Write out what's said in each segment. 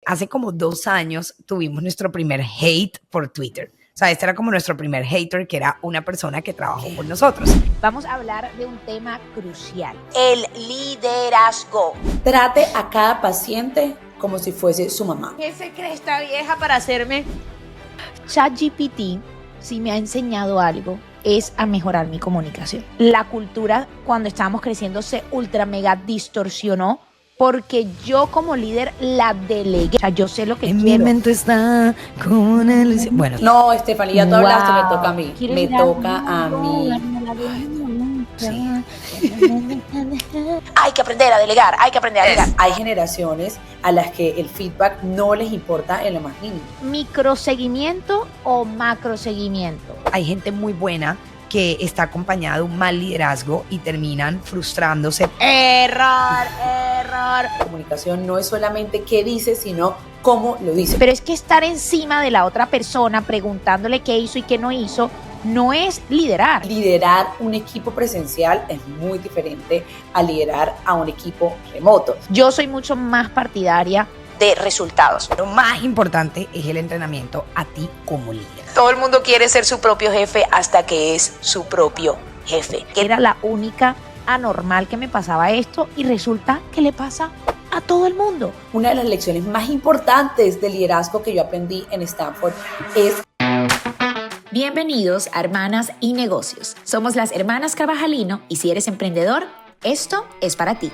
Hace como 2 años tuvimos nuestro primer hate por Twitter. O sea, este era como nuestro primer hater, que era una persona que trabajó con nosotros. Vamos a hablar de un tema crucial: el liderazgo. Trate a cada paciente como si fuese su mamá. ¿Qué se cree esta vieja para hacerme? ChatGPT, si me ha enseñado algo, es a mejorar mi comunicación. La cultura, cuando estábamos creciendo, se ultra mega distorsionó porque yo como líder la delegué. O sea, yo sé lo que En quiero. mi mente está con el... Bueno, No, Estefanía, tú hablaste, me toca a mí. ¿Quieres Me ir a- toca a mí. sí. Hay que aprender a delegar, hay que aprender a delegar. Hay generaciones a las que el feedback no les importa en lo más mínimo. ¿Microseguimiento o macroseguimiento? Hay gente muy buena que está acompañada de un mal liderazgo y terminan frustrándose. Error. Comunicación no es solamente qué dice, sino cómo lo dice. Pero es que estar encima de la otra persona preguntándole qué hizo y qué no hizo no es liderar. Liderar un equipo presencial es muy diferente a liderar a un equipo remoto. Yo soy mucho más partidaria de resultados. Lo más importante es el entrenamiento a ti como líder. Todo el mundo quiere ser su propio jefe hasta que es su propio jefe. Era la única anormal que me pasaba esto y resulta que le pasa a todo el mundo. Una de las lecciones más importantes de liderazgo que yo aprendí en Stanford es... Bienvenidos a Hermanas y Negocios. Somos las Hermanas Carvajalino y si eres emprendedor, esto es para ti.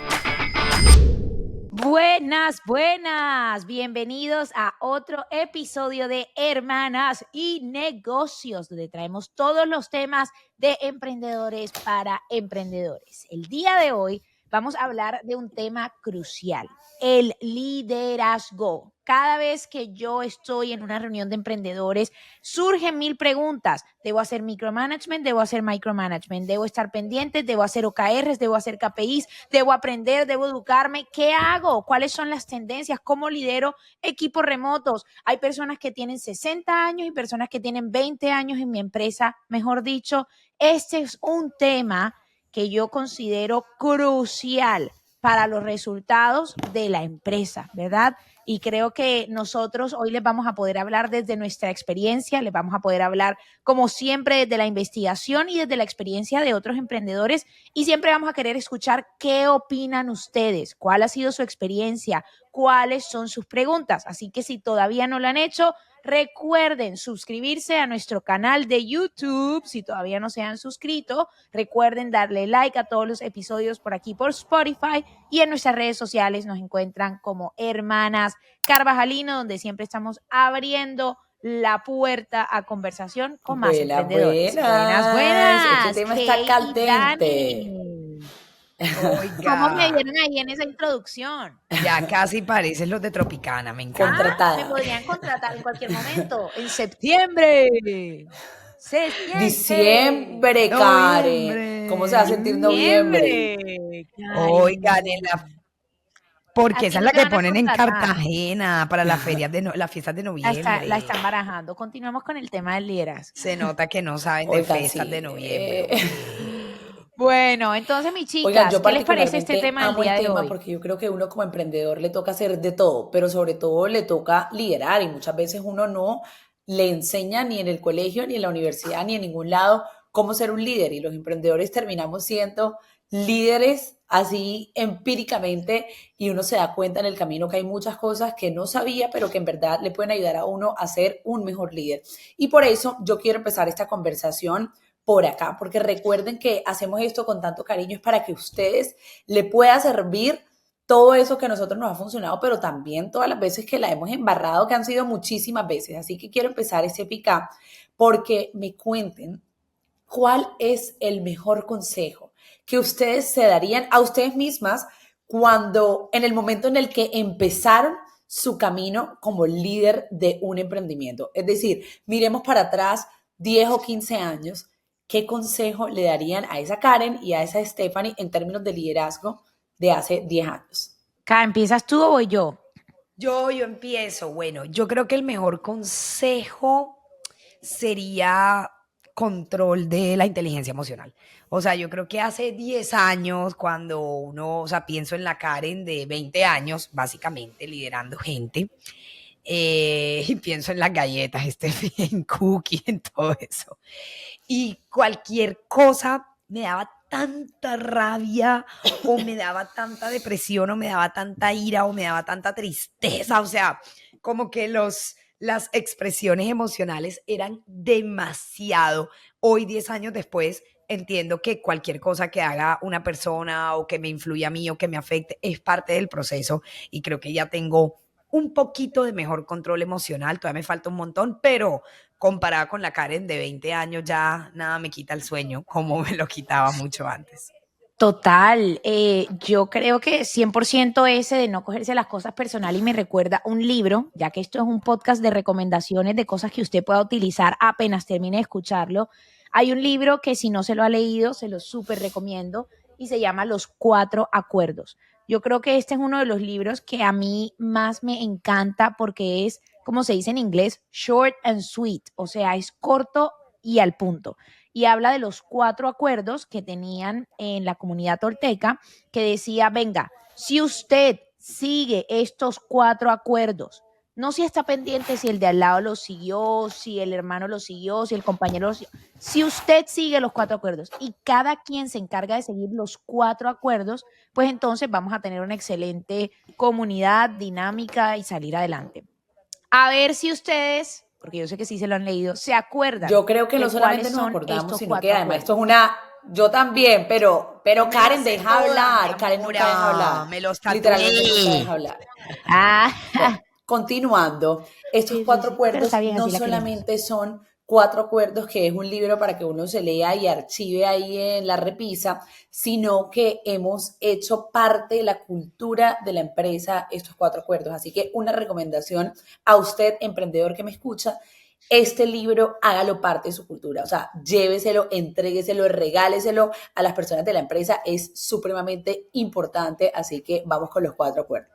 Buenas. Bienvenidos a otro episodio de Hermanas y Negocios, donde traemos todos los temas de emprendedores para emprendedores. El día de hoy vamos a hablar de un tema crucial: el liderazgo. Cada vez que yo estoy en una reunión de emprendedores, surgen 1000 preguntas. ¿Debo hacer micromanagement? ¿Debo hacer micromanagement? ¿Debo estar pendiente? ¿Debo hacer OKRs? ¿Debo hacer KPIs? ¿Debo aprender? ¿Debo educarme? ¿Qué hago? ¿Cuáles son las tendencias? ¿Cómo lidero equipos remotos? Hay personas que tienen 60 años y personas que tienen 20 años en mi empresa. Mejor dicho, este es un tema que yo considero crucial para los resultados de la empresa, ¿verdad? Y creo que nosotros hoy les vamos a poder hablar desde nuestra experiencia, les vamos a poder hablar como siempre desde la investigación y desde la experiencia de otros emprendedores, y siempre vamos a querer escuchar qué opinan ustedes, cuál ha sido su experiencia, cuáles son sus preguntas. Así que si todavía no lo han hecho, recuerden suscribirse a nuestro canal de YouTube. Si todavía no se han suscrito, recuerden darle like a todos los episodios por aquí por Spotify, y en nuestras redes sociales nos encuentran como Hermanas Carvajalino, donde siempre estamos abriendo la puerta a conversación con más emprendedores. Buenas. Este tema Kate está y caldente. Dani. Oiga, ¿Cómo me vieron ahí en esa introducción? ya casi parecen los de Tropicana, me encanta. Contratada. Me podrían contratar en cualquier momento. En septiembre. Diciembre, Karen. Noviembre. ¿Cómo se va a sentir noviembre? Oigan, porque A esa ti es la te que van a ponen en contratar. Cartagena para las ferias las fiestas de noviembre. La están barajando. Continuamos con el tema del liderazgo. Se nota que no saben de Oigan, fiestas sí, de noviembre. Bueno, entonces, mis chicas, Oigan, yo ¿qué les parece este particularmente tema del amo día el de tema hoy? porque yo creo que uno como emprendedor le toca hacer de todo, pero sobre todo le toca liderar, y muchas veces uno no le enseña ni en el colegio, ni en la universidad, ni en ningún lado cómo ser un líder, y los emprendedores terminamos siendo líderes así empíricamente, y uno se da cuenta en el camino que hay muchas cosas que no sabía, pero que en verdad le pueden ayudar a uno a ser un mejor líder. Y por eso yo quiero empezar esta conversación por acá, porque recuerden que hacemos esto con tanto cariño, es para que ustedes le pueda servir todo eso que a nosotros nos ha funcionado, pero también todas las veces que la hemos embarrado, que han sido muchísimas veces. Así que quiero empezar este pick-up porque me cuenten cuál es el mejor consejo que ustedes se darían a ustedes mismas cuando, en el momento en el que empezaron su camino como líder de un emprendimiento. Es decir, miremos para atrás 10 o 15 años. ¿Qué consejo le darían a esa Karen y a esa Stephanie en términos de liderazgo de hace 10 años? ¿Empiezas tú o voy yo? Yo empiezo. Bueno, yo creo que el mejor consejo sería control de la inteligencia emocional. O sea, yo creo que hace 10 años, cuando uno, o sea, pienso en la Karen de 20 años, básicamente liderando gente, y pienso en las galletas, en Cookie, en todo eso. Y cualquier cosa me daba tanta rabia o me daba tanta depresión o me daba tanta ira o me daba tanta tristeza, o sea, como que las expresiones emocionales eran demasiado. Hoy, 10 años después, entiendo que cualquier cosa que haga una persona o que me influya a mí o que me afecte es parte del proceso y creo que ya tengo un poquito de mejor control emocional, todavía me falta un montón, pero comparada con la Karen de 20 años ya nada me quita el sueño como me lo quitaba mucho antes. Total, yo creo que 100% ese de no cogerse las cosas personal y me recuerda un libro, ya que esto es un podcast de recomendaciones de cosas que usted pueda utilizar apenas termine de escucharlo. Hay un libro que si no se lo ha leído, se lo súper recomiendo y se llama Los Cuatro Acuerdos. Yo creo que este es uno de los libros que a mí más me encanta porque es, como se dice en inglés, short and sweet, o sea, es corto y al punto y habla de los 4 acuerdos que tenían en la comunidad tolteca, que decía, venga, si usted sigue estos 4 acuerdos, no si está pendiente si el de al lado lo siguió, si el hermano lo siguió, si el compañero lo siguió, si usted sigue los 4 acuerdos y cada quien se encarga de seguir los 4 acuerdos, pues entonces vamos a tener una excelente comunidad dinámica y salir adelante. A ver si ustedes, porque yo sé que sí se lo han leído, se acuerdan Yo creo que de no solamente cuáles nos son acordamos, estos sino cuatro que además acuerdos. esto es una... Yo también, pero Karen, deja hablar. Karen nunca deja hablar. Me los Literalmente nunca tatué. deja hablar. Ah, Bueno, continuando, estos sí, sí, cuatro sí, pero está acuerdos bien, no así la queremos. solamente son 4 acuerdos, que es un libro para que uno se lea y archive ahí en la repisa, sino que hemos hecho parte de la cultura de la empresa estos 4 acuerdos. Así que una recomendación a usted, emprendedor que me escucha, este libro hágalo parte de su cultura, o sea, lléveselo, entrégueselo, regáleselo a las personas de la empresa, es supremamente importante, así que vamos con los 4 acuerdos.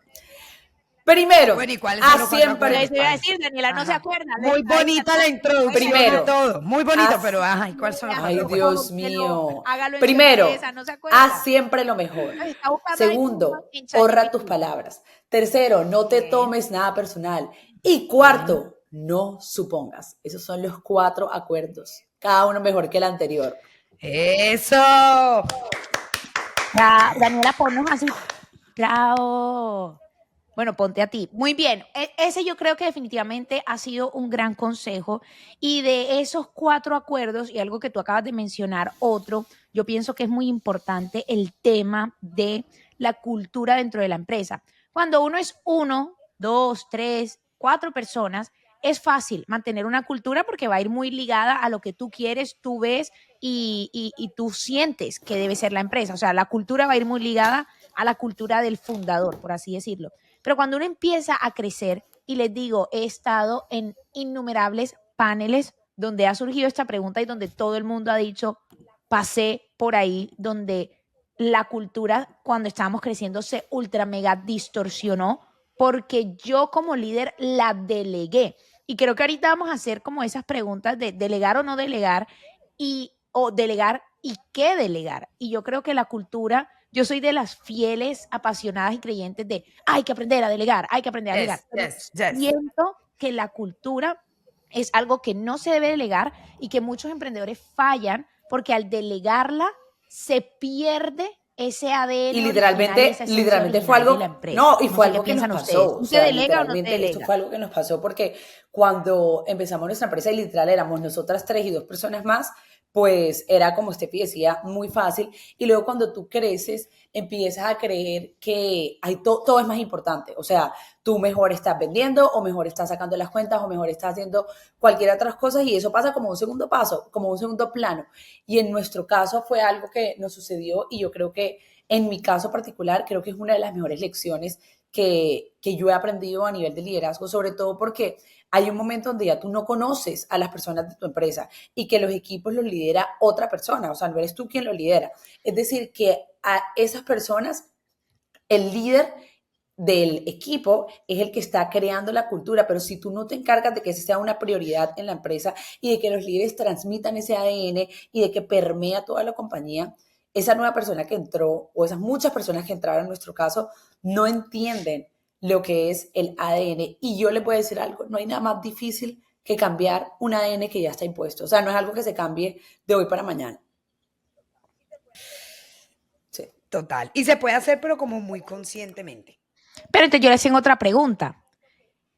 Primero, Bueno, ¿y cuáles son los 4 acuerdos, Eso iba a Karen? decir, Daniela no se Ajá. acuerda. Muy bonita la introducción Primero, de todo. Muy bonito, haz, pero ajá, ¿y cuáles son los ay 4 acuerdos? Dios mío, Hágalo en su primero, empresa, no se haz acuerda. siempre lo mejor. Está buscando ahí Segundo, en honra tus ChatGPT. palabras. Tercero, no te Bien, tomes nada personal. Y bien. cuarto, no supongas. Esos son los 4 acuerdos, cada uno mejor que el anterior. ¡Eso! Ya, Daniela, ponnos así. Bravo. Bueno, ponte a ti. Muy bien. Ese yo creo que definitivamente ha sido un gran consejo. Y de esos 4 acuerdos, y algo que tú acabas de mencionar, otro, yo pienso que es muy importante el tema de la cultura dentro de la empresa. Cuando uno es 1, 2, 3, 4 personas, es fácil mantener una cultura porque va a ir muy ligada a lo que tú quieres, tú ves y tú sientes que debe ser la empresa. O sea, la cultura va a ir muy ligada a la cultura del fundador, por así decirlo. Pero cuando uno empieza a crecer, y les digo, he estado en innumerables paneles donde ha surgido esta pregunta y donde todo el mundo ha dicho, pasé por ahí, donde la cultura cuando estábamos creciendo se ultra mega distorsionó porque yo como líder la delegué. Y creo que ahorita vamos a hacer como esas preguntas de delegar o no delegar o delegar y qué delegar. Y yo creo que la cultura, yo soy de las fieles, apasionadas y creyentes de hay que aprender a delegar, hay que aprender a delegar. Yes, yes, yes. Siento que la cultura es algo que no se debe delegar y que muchos emprendedores fallan porque al delegarla se pierde ese ADN Y original y esa esencia literalmente fue original de algo, la empresa. no, y No fue sé qué algo que nos piensan ustedes. pasó, o ¿Usted sea, delega o no literalmente esto delega? fue algo que nos pasó porque cuando empezamos nuestra empresa y literal éramos nosotras 3 y 2 personas más, pues era como Steffi decía, muy fácil, y luego cuando tú creces, empiezas a creer que todo es más importante, o sea, tú mejor estás vendiendo, o mejor estás sacando las cuentas, o mejor estás haciendo cualquier otras cosas, y eso pasa como un segundo paso, como un segundo plano, y en nuestro caso fue algo que nos sucedió, y yo creo que en mi caso particular, creo que es una de las mejores lecciones que yo he aprendido a nivel de liderazgo, sobre todo porque hay un momento donde ya tú no conoces a las personas de tu empresa y que los equipos los lidera otra persona, o sea, no eres tú quien lo lidera. Es decir, que a esas personas, el líder del equipo es el que está creando la cultura, pero si tú no te encargas de que esa sea una prioridad en la empresa y de que los líderes transmitan ese ADN y de que permea toda la compañía, esa nueva persona que entró o esas muchas personas que entraron en nuestro caso no entienden lo que es el ADN. Y yo les voy a decir algo, no hay nada más difícil que cambiar un ADN que ya está impuesto. O sea, no es algo que se cambie de hoy para mañana. Sí. Total. Y se puede hacer, pero como muy conscientemente. Pero entonces yo les tengo otra pregunta.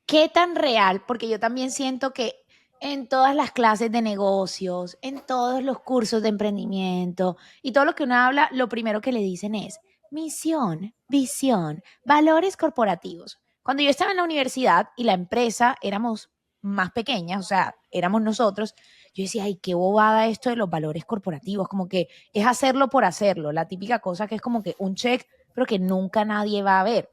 ¿Qué tan real? Porque yo también siento que en todas las clases de negocios, en todos los cursos de emprendimiento y todo lo que uno habla, lo primero que le dicen es misión, visión, valores corporativos. Cuando yo estaba en la universidad y la empresa éramos más pequeñas, o sea, éramos nosotros, yo decía, ay, qué bobada esto de los valores corporativos, como que es hacerlo por hacerlo, la típica cosa que es como que un check, pero que nunca nadie va a ver.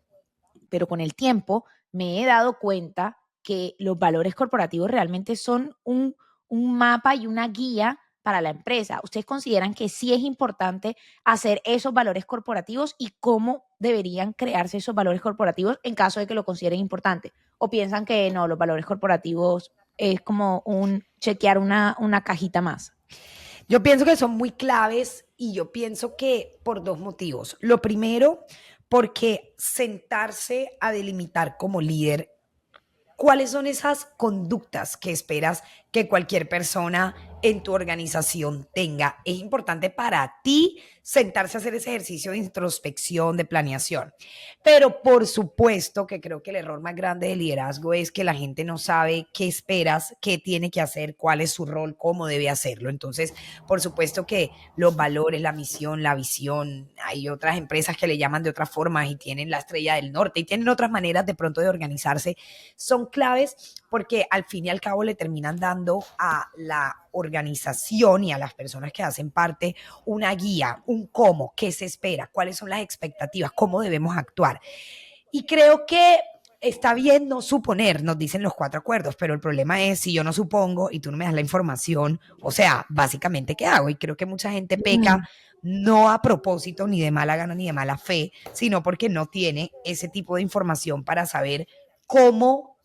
Pero con el tiempo me he dado cuenta que los valores corporativos realmente son un mapa y una guía para la empresa. ¿Ustedes consideran que sí es importante hacer esos valores corporativos y cómo deberían crearse esos valores corporativos en caso de que lo consideren importante? ¿O piensan que no, los valores corporativos es como un chequear una cajita más? Yo pienso que son muy claves y yo pienso que por dos motivos. Lo primero, porque sentarse a delimitar como líder cuáles son esas conductas que esperas que cualquier persona en tu organización tenga. Es importante para ti sentarse a hacer ese ejercicio de introspección, de planeación. Pero por supuesto que creo que el error más grande de liderazgo es que la gente no sabe qué esperas, qué tiene que hacer, cuál es su rol, cómo debe hacerlo. Entonces, por supuesto que los valores, la misión, la visión, hay otras empresas que le llaman de otras formas y tienen la estrella del norte y tienen otras maneras de pronto de organizarse, son claves porque al fin y al cabo le terminan dando a la organización y a las personas que hacen parte una guía, un cómo, qué se espera, cuáles son las expectativas, cómo debemos actuar. Y creo que está bien no suponer, nos dicen los 4 acuerdos, pero el problema es si yo no supongo y tú no me das la información, o sea, básicamente, ¿qué hago? Y creo que mucha gente peca no a propósito, ni de mala gana, ni de mala fe, sino porque no tiene ese tipo de información para saber cómo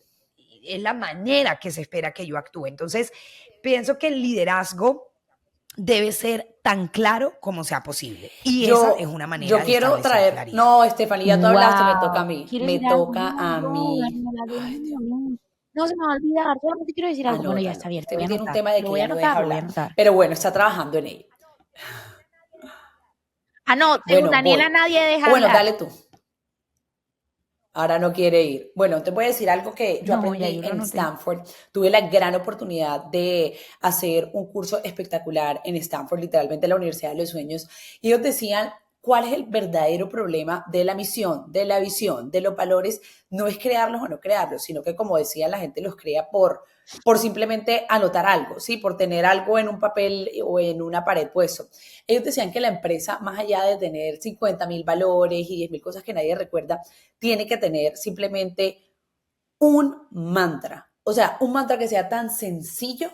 es la manera que se espera que yo actúe. Entonces, pienso que el liderazgo debe ser tan claro como sea posible. Y esa es una manera yo quiero de traer, claridad. no, Estefanía, tú hablaste, me toca a Wow. mí, ¿Quieres me decir algo? toca a No, mí. Daniela, Ay, Dios. no se me va a olvidar. Solamente quiero decir algo. Bueno, ya está Anótalo. bien, lo voy Este a tiene un anotar. tema de Lo que voy a ella no deja anotar, lo voy a hablar, anotar. pero bueno, está trabajando en ello. Ah, no, según Bueno, Daniela voy. nadie deja Bueno, hablar. dale tú. Ahora no quiere ir. Bueno, te voy a decir algo que yo No, ya aprendí yo lo en anoté. Stanford. Tuve la gran oportunidad de hacer un curso espectacular en Stanford, literalmente la Universidad de los Sueños. Y ellos decían, ¿cuál es el verdadero problema de la misión, de la visión, de los valores? No es crearlos o no crearlos, sino que, como decía, la gente los crea por simplemente anotar algo, ¿sí? Por tener algo en un papel o en una pared puesto. Ellos decían que la empresa, más allá de tener 50.000 valores y 10.000 cosas que nadie recuerda, tiene que tener simplemente un mantra. O sea, un mantra que sea tan sencillo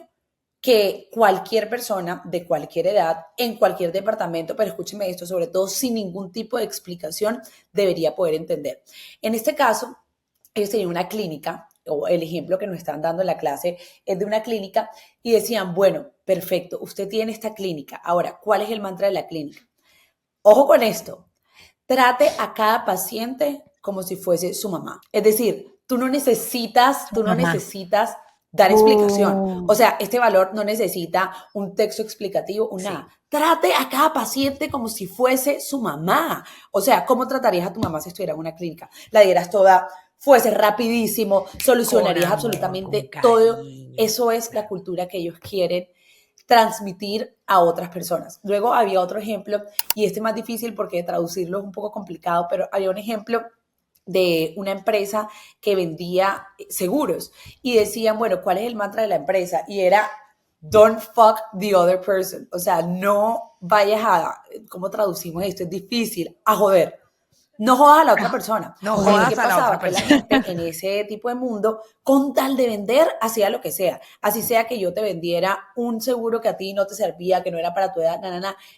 que cualquier persona de cualquier edad, en cualquier departamento, pero escúcheme esto, sobre todo sin ningún tipo de explicación, debería poder entender. En este caso, ellos tenían una clínica, o el ejemplo que nos están dando en la clase es de una clínica, y decían, bueno, perfecto, usted tiene esta clínica. Ahora, ¿cuál es el mantra de la clínica? Ojo con esto, trate a cada paciente como si fuese su mamá. Es decir, tú no Mamá. necesitas dar explicación. Oh. O sea, este valor no necesita un texto explicativo, nada. Trate a cada paciente como si fuese su mamá. O sea, ¿cómo tratarías a tu mamá si estuviera en una clínica? La dieras toda, fuese rapidísimo, solucionarías Con amor, absolutamente con todo. cariño. Eso es la cultura que ellos quieren transmitir a otras personas. Luego había otro ejemplo, y este es más difícil porque traducirlo es un poco complicado, pero había un ejemplo de una empresa que vendía seguros y decían, bueno, ¿cuál es el mantra de la empresa? Y era, don't fuck the other person. O sea, no vayas a, ¿cómo traducimos esto? Es difícil, a joder. No jodas a la otra persona. No Porque jodas ¿qué a la pasaba? otra Que la persona. gente en ese tipo de mundo, con tal de vender, hacía lo que sea. Así sea que yo te vendiera un seguro que a ti no te servía, que no era para tu edad,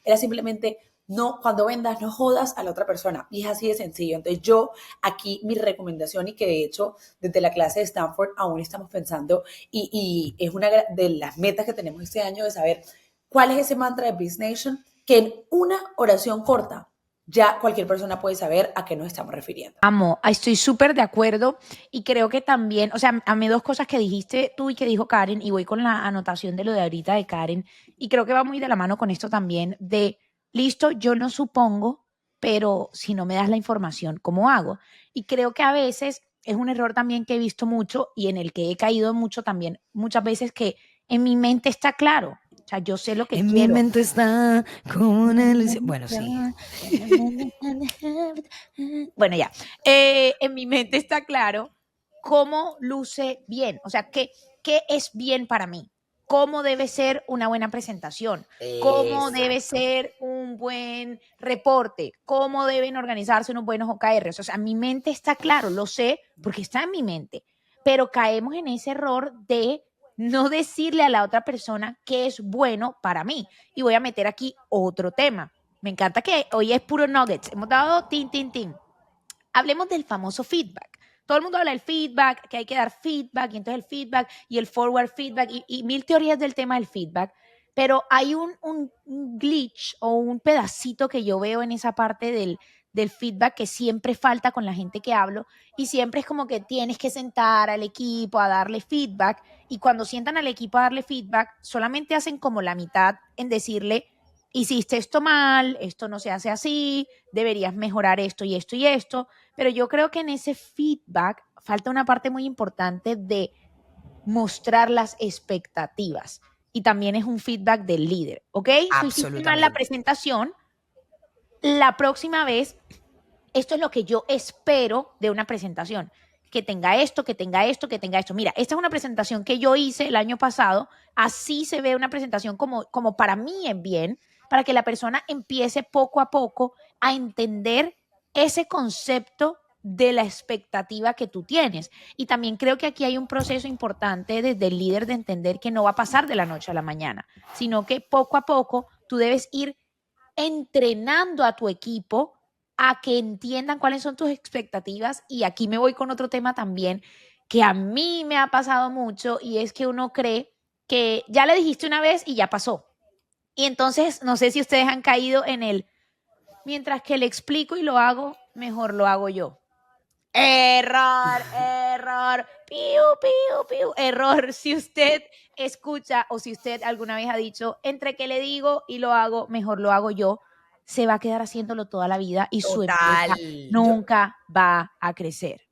era simplemente no, cuando vendas, no jodas a la otra persona. Y es así de sencillo. Entonces yo aquí mi recomendación, y que de hecho desde la clase de Stanford aún estamos pensando, y es una de las metas que tenemos este año, de saber cuál es ese mantra de Biz Nation, que en una oración corta ya cualquier persona puede saber a qué nos estamos refiriendo. Amo, estoy súper de acuerdo y creo que también, o sea, a mí dos cosas que dijiste tú y que dijo Karen, y voy con la anotación de lo de ahorita de Karen, y creo que va muy de la mano con esto también de, listo, yo no supongo, pero si no me das la información, ¿cómo hago? Y creo que a veces es un error también que he visto mucho y en el que he caído mucho también, muchas veces que en mi mente está claro, o sea, yo sé lo que En mi quiero. mente está como una ilusión. Bueno, sí. Bueno, ya. En mi mente está claro cómo luce bien, o sea, qué es bien para mí, cómo debe ser una buena presentación, cómo debe Exacto. ser un buen reporte, cómo deben organizarse unos buenos OKRs. O sea, mi mente está claro, lo sé porque está en mi mente, pero caemos en ese error de no decirle a la otra persona qué es bueno para mí. Y voy a meter aquí otro tema. Me encanta que hoy es puro nuggets. Hemos dado tin, tin, tin. Hablemos del famoso feedback. Todo el mundo habla del feedback, que hay que dar feedback, y entonces el feedback y el forward feedback, y mil teorías del tema del feedback, pero hay un glitch o un pedacito que yo veo en esa parte del feedback que siempre falta con la gente que hablo, y siempre es como que tienes que sentar al equipo a darle feedback, y cuando sientan al equipo a darle feedback, solamente hacen como la mitad en decirle, hiciste esto mal, esto no se hace así, deberías mejorar esto y esto y esto, pero yo creo que en ese feedback falta una parte muy importante de mostrar las expectativas. Y también es un feedback del líder, ¿ok? Tú hiciste mal la Absolutamente. presentación, la próxima vez, esto es lo que yo espero de una presentación. Que tenga esto, que tenga esto, que tenga esto. Mira, esta es una presentación que yo hice el año pasado. Así se ve una presentación como para mí es bien, para que la persona empiece poco a poco a entender ese concepto de la expectativa que tú tienes. Y también creo que aquí hay un proceso importante desde el líder de entender que no va a pasar de la noche a la mañana, sino que poco a poco tú debes ir entrenando a tu equipo a que entiendan cuáles son tus expectativas. Y aquí me voy con otro tema también que a mí me ha pasado mucho, y es que uno cree que ya le dijiste una vez y ya pasó. Y entonces, no sé si ustedes han caído en el, mientras que le explico y lo hago, mejor lo hago yo. Error, error, piu, piu, piu, error. Si usted escucha o si usted alguna vez ha dicho, entre que le digo y lo hago, mejor lo hago yo, se va a quedar haciéndolo toda la vida y su Total. empresa nunca va a crecer.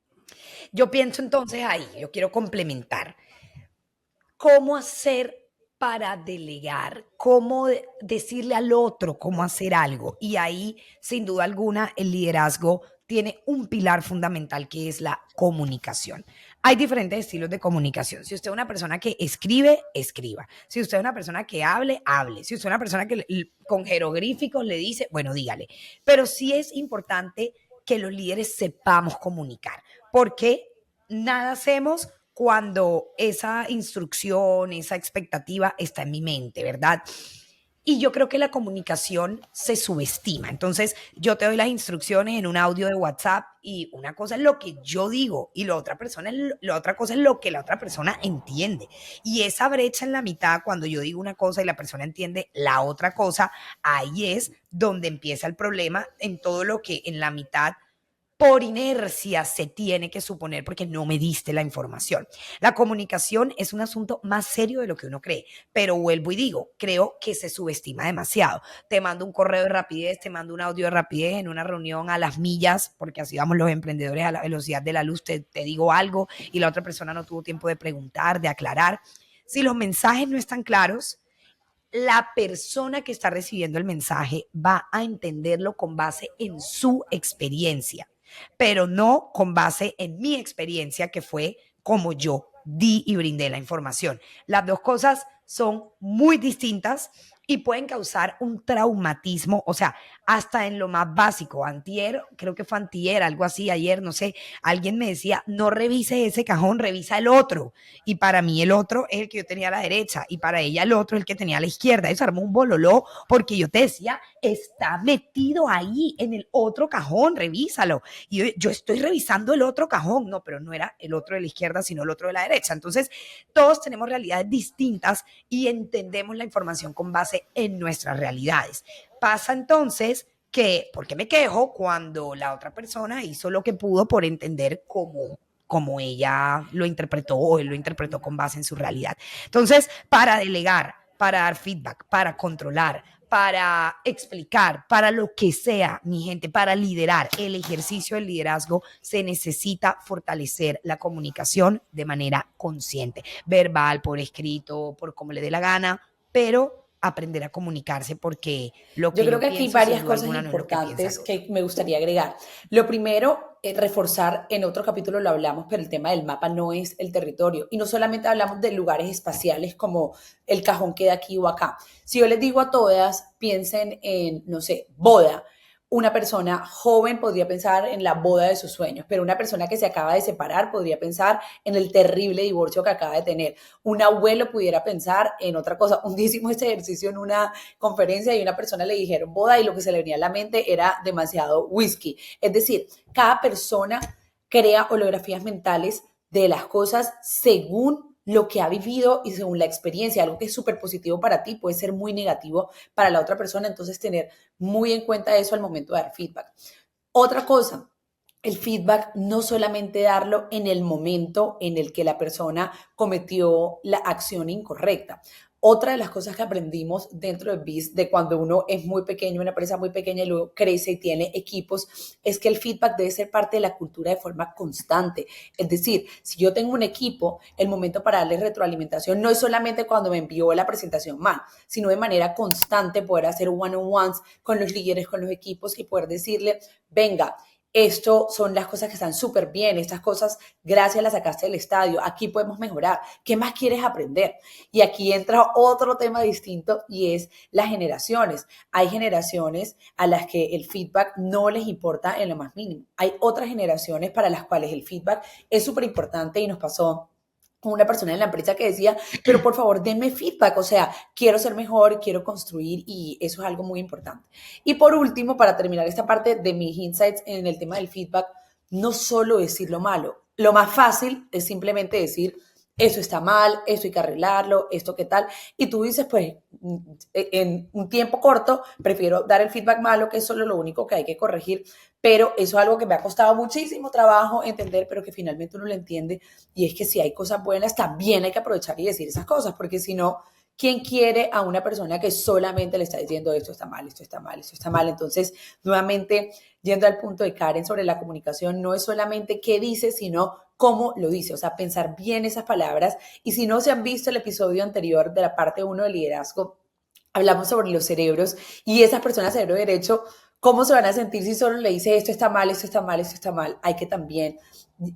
Yo pienso entonces ahí, yo quiero complementar. ¿Cómo hacer para delegar? ¿Cómo decirle al otro cómo hacer algo? Y ahí, sin duda alguna, el liderazgo tiene un pilar fundamental que es la comunicación. Hay diferentes estilos de comunicación. Si usted es una persona que escribe, escriba. Si usted es una persona que hable, hable. Si usted es una persona que con jeroglíficos le dice, bueno, dígale. Pero sí es importante que los líderes sepamos comunicar, porque nada hacemos cuando esa instrucción, esa expectativa está en mi mente, ¿verdad? Y yo creo que la comunicación se subestima. Entonces, yo te doy las instrucciones en un audio de WhatsApp y una cosa es lo que yo digo y la otra cosa es lo que la otra persona entiende. Y esa brecha en la mitad, cuando yo digo una cosa y la persona entiende la otra cosa, ahí es donde empieza el problema en todo lo que en la mitad por inercia se tiene que suponer porque no me diste la información. La comunicación es un asunto más serio de lo que uno cree, pero vuelvo y digo, creo que se subestima demasiado. Te mando un correo de rapidez, te mando un audio de rapidez en una reunión a las millas, porque así vamos los emprendedores a la velocidad de la luz, te digo algo y la otra persona no tuvo tiempo de preguntar, de aclarar. Si los mensajes no están claros, la persona que está recibiendo el mensaje va a entenderlo con base en su experiencia, pero no con base en mi experiencia, que fue como yo di y brindé la información. Las dos cosas son muy distintas y pueden causar un traumatismo, o sea, hasta en lo más básico. Antier, creo que fue antier, algo así, ayer, no sé, alguien me decía, no revise ese cajón, revisa el otro. Y para mí el otro es el que yo tenía a la derecha y para ella el otro es el que tenía a la izquierda. Eso armó un bololó porque yo te decía, está metido ahí en el otro cajón, revísalo. Y yo estoy revisando el otro cajón, no, pero no era el otro de la izquierda, sino el otro de la derecha. Entonces, todos tenemos realidades distintas y entendemos la información con base en nuestras realidades. Pasa entonces que, ¿por qué me quejo cuando la otra persona hizo lo que pudo por entender cómo ella lo interpretó o él lo interpretó con base en su realidad? Entonces, para delegar, para dar feedback, para controlar, para explicar, para lo que sea, mi gente, para liderar, el ejercicio del liderazgo, se necesita fortalecer la comunicación de manera consciente, verbal, por escrito, por como le dé la gana, pero aprender a comunicarse porque lo Yo que creo yo que aquí pienso, sin varias duda cosas alguna, no es lo que piensa el importantes otro. que me gustaría agregar. Lo primero, reforzar, en otro capítulo lo hablamos, pero el tema del mapa no es el territorio. Y no solamente hablamos de lugares espaciales como el cajón queda aquí o acá. Si yo les digo a todas, piensen en, no sé, boda. Una persona joven podría pensar en la boda de sus sueños, pero una persona que se acaba de separar podría pensar en el terrible divorcio que acaba de tener. Un abuelo pudiera pensar en otra cosa. Un día hicimos este ejercicio en una conferencia y una persona le dijeron boda y lo que se le venía a la mente era demasiado whisky. Es decir, cada persona crea holografías mentales de las cosas según lo que ha vivido y según la experiencia. Algo que es súper positivo para ti puede ser muy negativo para la otra persona, entonces tener muy en cuenta eso al momento de dar feedback. Otra cosa, el feedback no solamente darlo en el momento en el que la persona cometió la acción incorrecta. Otra de las cosas que aprendimos dentro de BIS, de cuando uno es muy pequeño, una empresa muy pequeña y luego crece y tiene equipos, es que el feedback debe ser parte de la cultura de forma constante. Es decir, si yo tengo un equipo, el momento para darle retroalimentación no es solamente cuando me envió la presentación mal, sino de manera constante poder hacer one-on-ones con los líderes, con los equipos y poder decirle, venga, esto son las cosas que están súper bien, estas cosas, gracias, las sacaste del estadio, aquí podemos mejorar, ¿qué más quieres aprender? Y aquí entra otro tema distinto y es las generaciones. Hay generaciones a las que el feedback no les importa en lo más mínimo. Hay otras generaciones para las cuales el feedback es súper importante y nos pasó con una persona en la empresa que decía, pero por favor denme feedback, o sea, quiero ser mejor, quiero construir y eso es algo muy importante. Y por último, para terminar esta parte de mis insights en el tema del feedback, no solo decir lo malo, lo más fácil es simplemente decir, eso está mal, esto hay que arreglarlo, esto qué tal, y tú dices, pues, en un tiempo corto, prefiero dar el feedback malo, que es solo lo único que hay que corregir, pero eso es algo que me ha costado muchísimo trabajo entender, pero que finalmente uno lo entiende, y es que si hay cosas buenas, también hay que aprovechar y decir esas cosas, porque si no, ¿quién quiere a una persona que solamente le está diciendo esto está mal, esto está mal, esto está mal? Entonces, nuevamente, yendo al punto de Karen sobre la comunicación, no es solamente qué dice, sino cómo lo dice, o sea, pensar bien esas palabras. Y si no se han visto el episodio anterior de la parte 1 de liderazgo, hablamos sobre los cerebros y esas personas cerebro derecho, ¿cómo se van a sentir si solo le dice esto está mal, esto está mal, esto está mal? Hay que también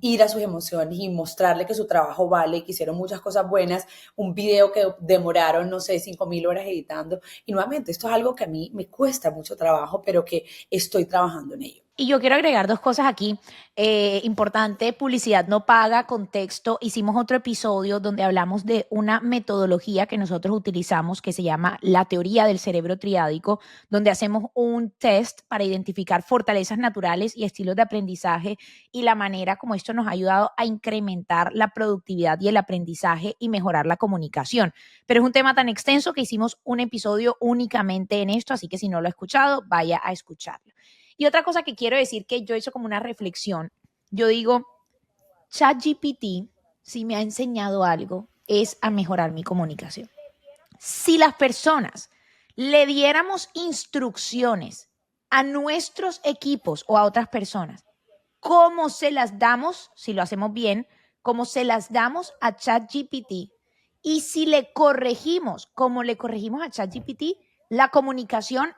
ir a sus emociones y mostrarle que su trabajo vale, que hicieron muchas cosas buenas, un video que demoraron, no sé, 5.000 horas editando. Y nuevamente, esto es algo que a mí me cuesta mucho trabajo, pero que estoy trabajando en ello. Y yo quiero agregar dos cosas aquí. Importante, publicidad no paga, contexto. Hicimos otro episodio donde hablamos de una metodología que nosotros utilizamos que se llama la teoría del cerebro triádico, donde hacemos un test para identificar fortalezas naturales y estilos de aprendizaje y la manera como esto nos ha ayudado a incrementar la productividad y el aprendizaje y mejorar la comunicación. Pero es un tema tan extenso que hicimos un episodio únicamente en esto, así que si no lo ha escuchado, vaya a escucharlo. Y otra cosa que quiero decir que yo he hecho como una reflexión, yo digo, ChatGPT, si me ha enseñado algo, es a mejorar mi comunicación. Si las personas le diéramos instrucciones a nuestros equipos o a otras personas, ¿cómo se las damos, si lo hacemos bien, cómo se las damos a ChatGPT? Y si le corregimos, como le corregimos a ChatGPT, la comunicación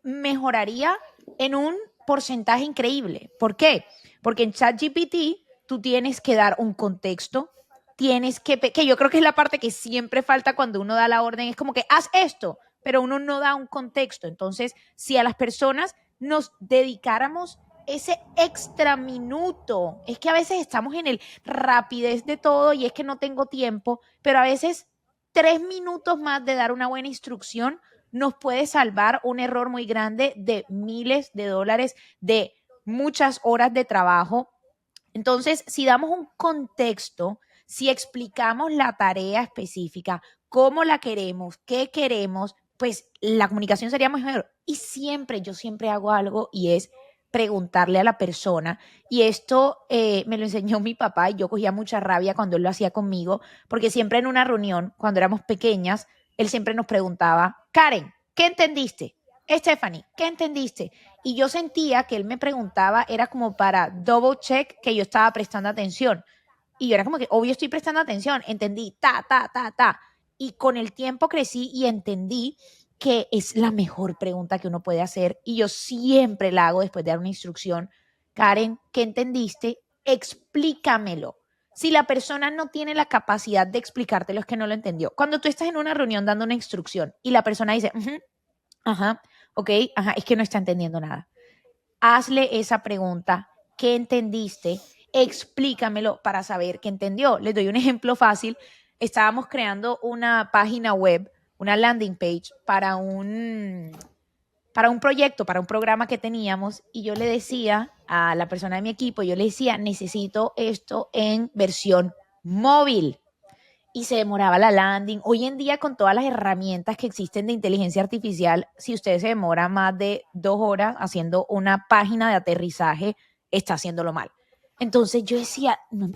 mejoraría en un porcentaje increíble. ¿Por qué? Porque en ChatGPT tú tienes que dar un contexto, tienes que yo creo que es la parte que siempre falta cuando uno da la orden, es como que haz esto, pero uno no da un contexto. Entonces, si a las personas nos dedicáramos ese extra minuto, es que a veces estamos en el rapidez de todo y es que no tengo tiempo, pero a veces 3 minutos más de dar una buena instrucción nos puede salvar un error muy grande de miles de dólares, de muchas horas de trabajo. Entonces, si damos un contexto, si explicamos la tarea específica, cómo la queremos, qué queremos, pues la comunicación sería mejor. Y siempre, yo siempre hago algo y es preguntarle a la persona. Y esto me lo enseñó mi papá y yo cogía mucha rabia cuando él lo hacía conmigo, porque siempre en una reunión, cuando éramos pequeñas, él siempre nos preguntaba, Karen, ¿qué entendiste? Stephanie, ¿qué entendiste? Y yo sentía que él me preguntaba, era como para double check que yo estaba prestando atención. Y yo era como que, obvio estoy prestando atención, entendí, ta, ta, ta, ta. Y con el tiempo crecí y entendí que es la mejor pregunta que uno puede hacer. Y yo siempre la hago después de dar una instrucción. Karen, ¿qué entendiste? Explícamelo. Si la persona no tiene la capacidad de explicártelo, es que no lo entendió. Cuando tú estás en una reunión dando una instrucción y la persona dice, ajá, ok, ajá, es que no está entendiendo nada. Hazle esa pregunta, ¿qué entendiste? Explícamelo para saber qué entendió. Les doy un ejemplo fácil. Estábamos creando una página web, una landing page para un proyecto, para un programa que teníamos, y yo le decía a la persona de mi equipo, yo le decía, necesito esto en versión móvil. Y se demoraba la landing. Hoy en día, con todas las herramientas que existen de inteligencia artificial, si usted se demora más de 2 horas haciendo una página de aterrizaje, está haciéndolo mal. Entonces yo decía, no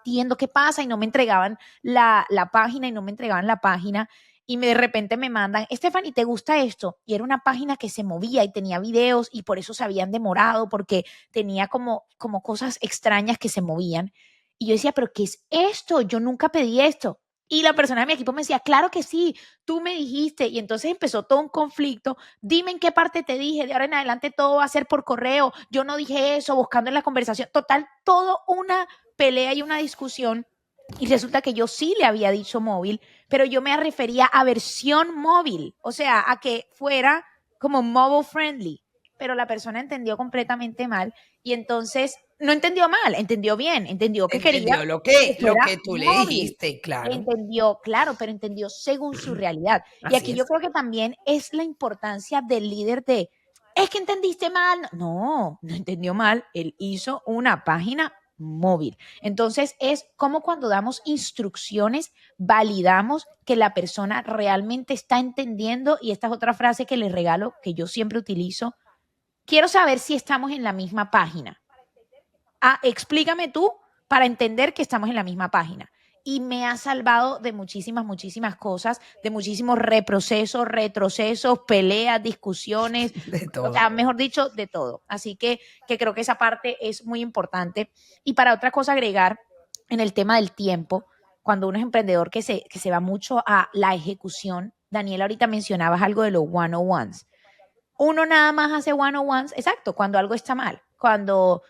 entiendo qué pasa, y no me entregaban la página y no me entregaban la página. Y de repente me mandan, Stephanie, ¿te gusta esto? Y era una página que se movía y tenía videos y por eso se habían demorado, porque tenía como cosas extrañas que se movían. Y yo decía, ¿pero qué es esto? Yo nunca pedí esto. Y la persona de mi equipo me decía, claro que sí, tú me dijiste. Y entonces empezó todo un conflicto. Dime en qué parte te dije, de ahora en adelante todo va a ser por correo. Yo no dije eso, buscando en la conversación. Total, todo una pelea y una discusión. Y resulta que yo sí le había dicho móvil, pero yo me refería a versión móvil, o sea, a que fuera como mobile friendly. Pero la persona entendió completamente mal y entonces no entendió mal, entendió bien, entendió que quería Entendió que lo fuera que tú le móvil. dijiste, claro. Entendió, claro, pero entendió según su realidad. Y Así aquí yo es. creo que también es la importancia del líder de, es que entendiste mal. No entendió mal. Él hizo una página móvil. Entonces es como cuando damos instrucciones, validamos que la persona realmente está entendiendo. Y esta es otra frase que les regalo, que yo siempre utilizo. Quiero saber si estamos en la misma página. Explícame tú para entender que estamos en la misma página. Y me ha salvado de muchísimas, muchísimas cosas, de muchísimos reprocesos, retrocesos, peleas, discusiones, De o todo. sea, mejor dicho, de todo. Así que creo que esa parte es muy importante. Y para otra cosa agregar, en el tema del tiempo, cuando uno es emprendedor que se va mucho a la ejecución, Daniela, ahorita mencionabas algo de los one-on-ones. Uno nada más hace one-on-ones, exacto, cuando algo está mal, cuando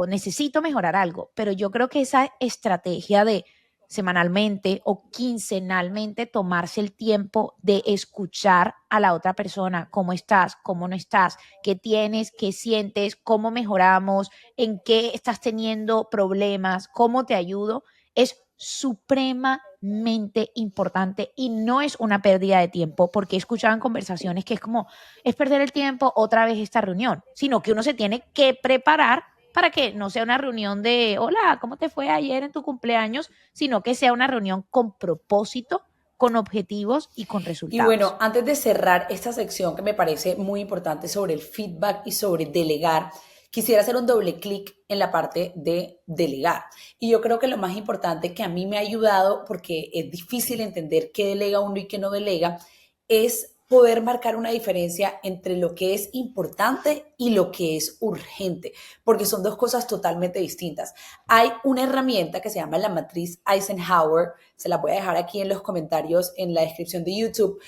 necesito mejorar algo, pero yo creo que esa estrategia de semanalmente o quincenalmente tomarse el tiempo de escuchar a la otra persona, cómo estás, cómo no estás, qué tienes, qué sientes, cómo mejoramos, en qué estás teniendo problemas, cómo te ayudo, es supremamente importante y no es una pérdida de tiempo, porque he escuchado en conversaciones que es como, es perder el tiempo otra vez esta reunión, sino que uno se tiene que preparar para que no sea una reunión de, hola, ¿cómo te fue ayer en tu cumpleaños? Sino que sea una reunión con propósito, con objetivos y con Y bueno, resultados. antes de cerrar esta sección que me parece muy importante sobre el feedback y sobre delegar, quisiera hacer un doble clic en la parte de delegar. Y yo creo que lo más importante que a mí me ha ayudado, porque es difícil entender qué delega uno y qué no delega, es poder marcar una diferencia entre lo que es importante y lo que es urgente, porque son dos cosas totalmente distintas. Hay una herramienta que se llama la matriz Eisenhower, se la voy a dejar aquí en los comentarios en la descripción de YouTube,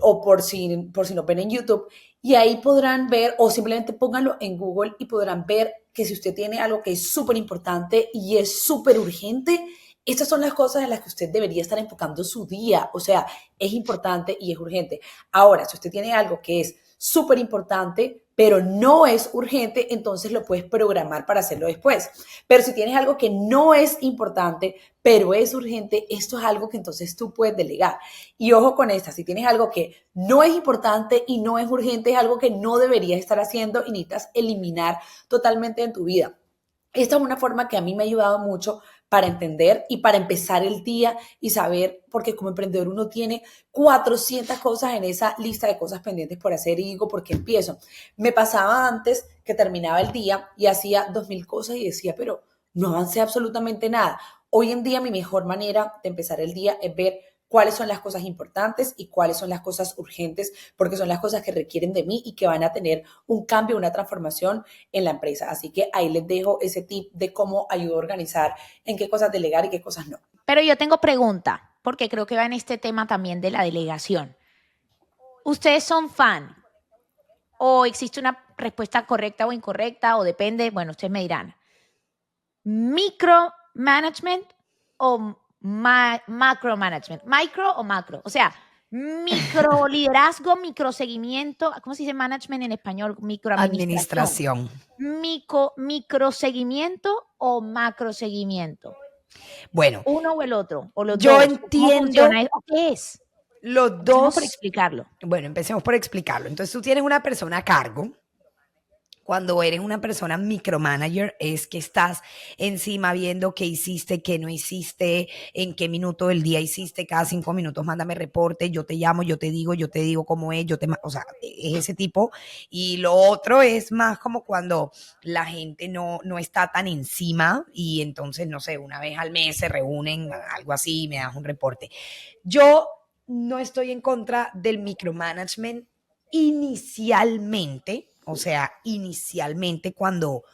o por si no ven en YouTube, y ahí podrán ver, o simplemente pónganlo en Google y podrán ver que si usted tiene algo que es súper importante y es súper urgente, Estas son las cosas en las que usted debería estar enfocando su día. O sea, es importante y es urgente. Ahora, si usted tiene algo que es súper importante, pero no es urgente, entonces lo puedes programar para hacerlo después. Pero si tienes algo que no es importante, pero es urgente, esto es algo que entonces tú puedes delegar. Y ojo con esta, si tienes algo que no es importante y no es urgente, es algo que no deberías estar haciendo y necesitas eliminar totalmente en tu vida. Esta es una forma que a mí me ha ayudado mucho para entender y para empezar el día y saber, porque como emprendedor uno tiene 400 cosas en esa lista de cosas pendientes por hacer y digo, ¿por qué empiezo? Me pasaba antes que terminaba el día y hacía 2000 cosas y decía, pero no avancé absolutamente nada. Hoy en día mi mejor manera de empezar el día es ver cuáles son las cosas importantes y cuáles son las cosas urgentes, porque son las cosas que requieren de mí y que van a tener un cambio, una transformación en la empresa. Así que ahí les dejo ese tip de cómo ayudo a organizar en qué cosas delegar y qué cosas no. Pero yo tengo pregunta, porque creo que va en este tema también de la delegación. ¿Ustedes son fan? ¿O existe una respuesta correcta o incorrecta? O depende, bueno, ustedes me dirán. ¿Micromanagement o macromanagement? ¿Micro o macro? O sea, microliderazgo, microseguimiento. ¿Cómo se dice management en español? Microadministración. Administración. ¿Microseguimiento o macroseguimiento? Bueno, ¿Uno o el otro? ¿O los yo dos? ¿Cómo entiendo funciona eso? ¿Qué es? los Empecemos por dos. explicarlo. Bueno, empecemos por explicarlo. Entonces tú tienes una persona a cargo. Cuando eres una persona micromanager es que estás encima viendo qué hiciste, qué no hiciste, en qué minuto del día hiciste, cada 5 minutos mándame reporte, yo te llamo, yo te digo cómo es, o sea, es ese tipo. Y lo otro es más como cuando la gente no está tan encima y entonces, no sé, una vez al mes se reúnen, algo así, y me das un reporte. Yo no estoy en contra del micromanagement inicialmente, o sea, inicialmente cuando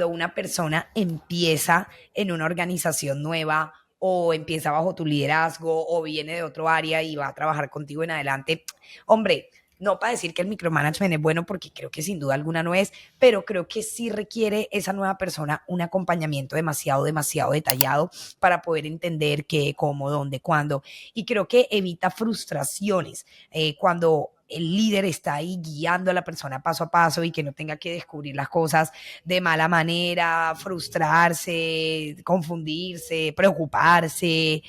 una persona empieza en una organización nueva o empieza bajo tu liderazgo o viene de otro área y va a trabajar contigo en adelante, hombre, no para decir que el micromanagement es bueno, porque creo que sin duda alguna no es, pero creo que sí requiere esa nueva persona un acompañamiento demasiado, demasiado detallado para poder entender qué, cómo, dónde, cuándo. Y creo que evita frustraciones cuando el líder está ahí guiando a la persona paso a paso y que no tenga que descubrir las cosas de mala manera, frustrarse, confundirse, preocuparse.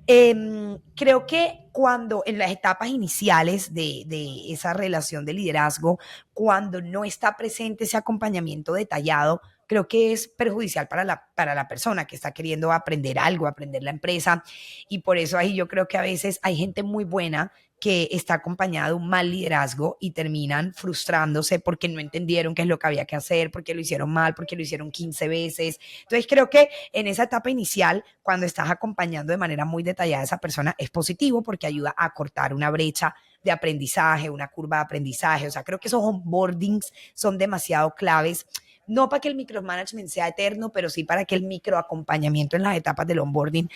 Creo que cuando en las etapas iniciales de esa relación de liderazgo, cuando no está presente ese acompañamiento detallado, creo que es perjudicial para la persona que está queriendo aprender algo, aprender la empresa. Y por eso ahí yo creo que a veces hay gente muy buena que está acompañada de un mal liderazgo y terminan frustrándose porque no entendieron qué es lo que había que hacer, porque lo hicieron mal, porque lo hicieron 15 veces. Entonces creo que en esa etapa inicial, cuando estás acompañando de manera muy detallada a esa persona, es positivo porque ayuda a cortar una brecha de aprendizaje, una curva de aprendizaje. O sea, creo que esos onboardings son demasiado claves, no para que el micromanagement sea eterno, pero sí para que el microacompañamiento en las etapas del onboarding,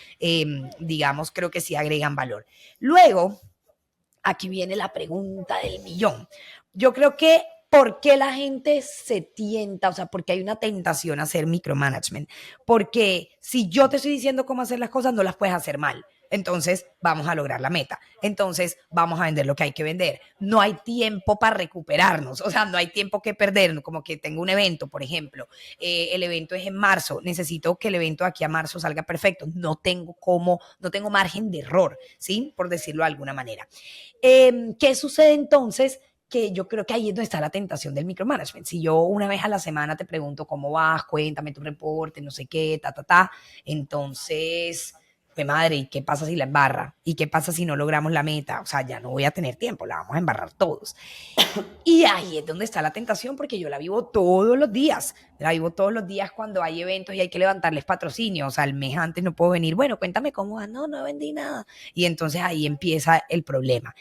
digamos, creo que sí agregan valor. Luego, aquí viene la pregunta del millón. Yo creo que ¿por qué la gente se tienta? O sea, porque hay una tentación a hacer micromanagement. Porque si yo te estoy diciendo cómo hacer las cosas, no las puedes hacer mal. Entonces vamos a lograr la meta. Entonces vamos a vender lo que hay que vender. No hay tiempo para recuperarnos. O sea, no hay tiempo que perder. Como que tengo un evento, por ejemplo. El evento es en marzo. Necesito que el evento de aquí a marzo salga perfecto. No tengo margen de error, ¿sí? Por decirlo de alguna manera. ¿Qué sucede entonces? Que yo creo que ahí es donde está la tentación del micromanagement. Si yo una vez a la semana te pregunto cómo vas, cuéntame tu reporte, no sé qué, entonces, pues madre, ¿y qué pasa si la embarra? ¿Y qué pasa si no logramos la meta? O sea, ya no voy a tener tiempo, la vamos a embarrar todos. Y ahí es donde está la tentación, porque yo la vivo todos los días. La vivo todos los días cuando hay eventos y hay que levantarles patrocinio. O sea, el mes antes no puedo venir. Bueno, cuéntame cómo vas. No vendí nada. Y entonces ahí empieza el problema.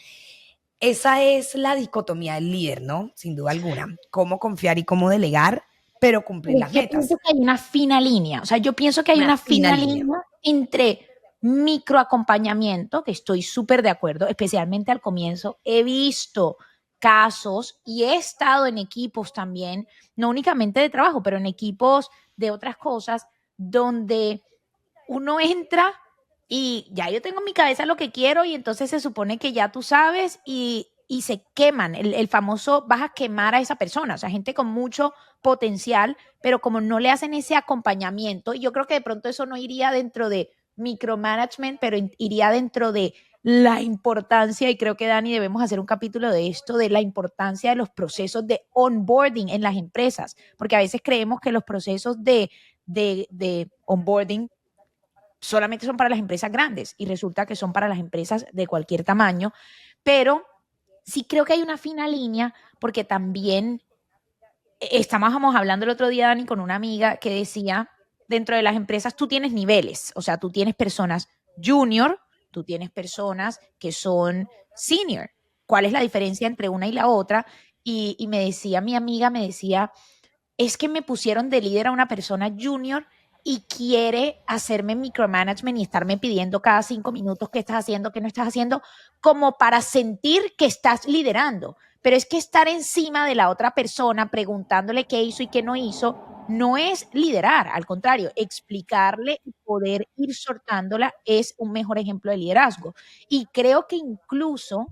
Esa es la dicotomía del líder, ¿no? Sin duda alguna. Cómo confiar y cómo delegar, pero cumplir las Yo metas. pienso que hay una fina línea. O sea, yo pienso que hay una fina línea entre microacompañamiento, que estoy súper de acuerdo, especialmente al comienzo. He visto casos y he estado en equipos también, no únicamente de trabajo, pero en equipos de otras cosas, donde uno entra y ya yo tengo en mi cabeza lo que quiero y entonces se supone que ya tú sabes y se queman, el famoso vas a quemar a esa persona, o sea, gente con mucho potencial, pero como no le hacen ese acompañamiento, yo creo que de pronto eso no iría dentro de micromanagement, pero iría dentro de la importancia, y creo que Dani debemos hacer un capítulo de esto, de la importancia de los procesos de onboarding en las empresas, porque a veces creemos que los procesos de onboarding solamente son para las empresas grandes y resulta que son para las empresas de cualquier tamaño, pero sí creo que hay una fina línea porque también estábamos hablando el otro día, Dani, con una amiga que decía, dentro de las empresas tú tienes niveles, o sea, tú tienes personas junior, tú tienes personas que son senior. ¿Cuál es la diferencia entre una y la otra? Y me decía, mi amiga me decía, es que me pusieron de líder a una persona junior y quiere hacerme micromanagement y estarme pidiendo cada 5 minutos qué estás haciendo, qué no estás haciendo, como para sentir que estás liderando. Pero es que estar encima de la otra persona preguntándole qué hizo y qué no hizo, no es liderar, al contrario, explicarle y poder ir soltándola es un mejor ejemplo de liderazgo. Y creo que incluso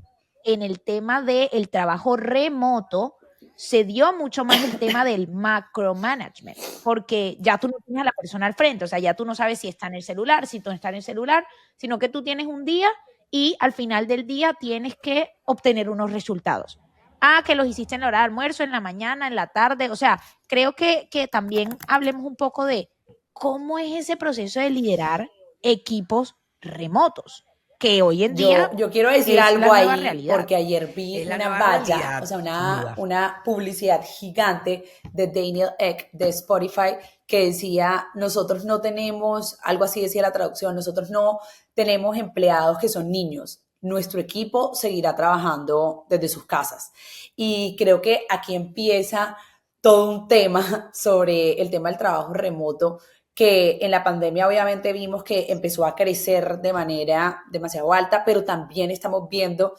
en el tema del trabajo remoto, se dio mucho más el tema del macromanagement, porque ya tú no tienes a la persona al frente, o sea, ya tú no sabes si está en el celular, si no está en el celular, sino que tú tienes un día y al final del día tienes que obtener unos resultados. Ah, que los hiciste en la hora de almuerzo, en la mañana, en la tarde, o sea, creo que también hablemos un poco de cómo es ese proceso de liderar equipos remotos, que hoy en día Yo quiero decir es la algo nueva ahí, realidad. porque ayer vi Es la una nueva valla, o realidad, sea, sin duda. una publicidad gigante de Daniel Ek de Spotify que decía, nosotros no tenemos, algo así decía la traducción, nosotros no tenemos empleados que son niños. Nuestro equipo seguirá trabajando desde sus casas. Y creo que aquí empieza todo un tema sobre el tema del trabajo remoto, que en la pandemia obviamente vimos que empezó a crecer de manera demasiado alta, pero también estamos viendo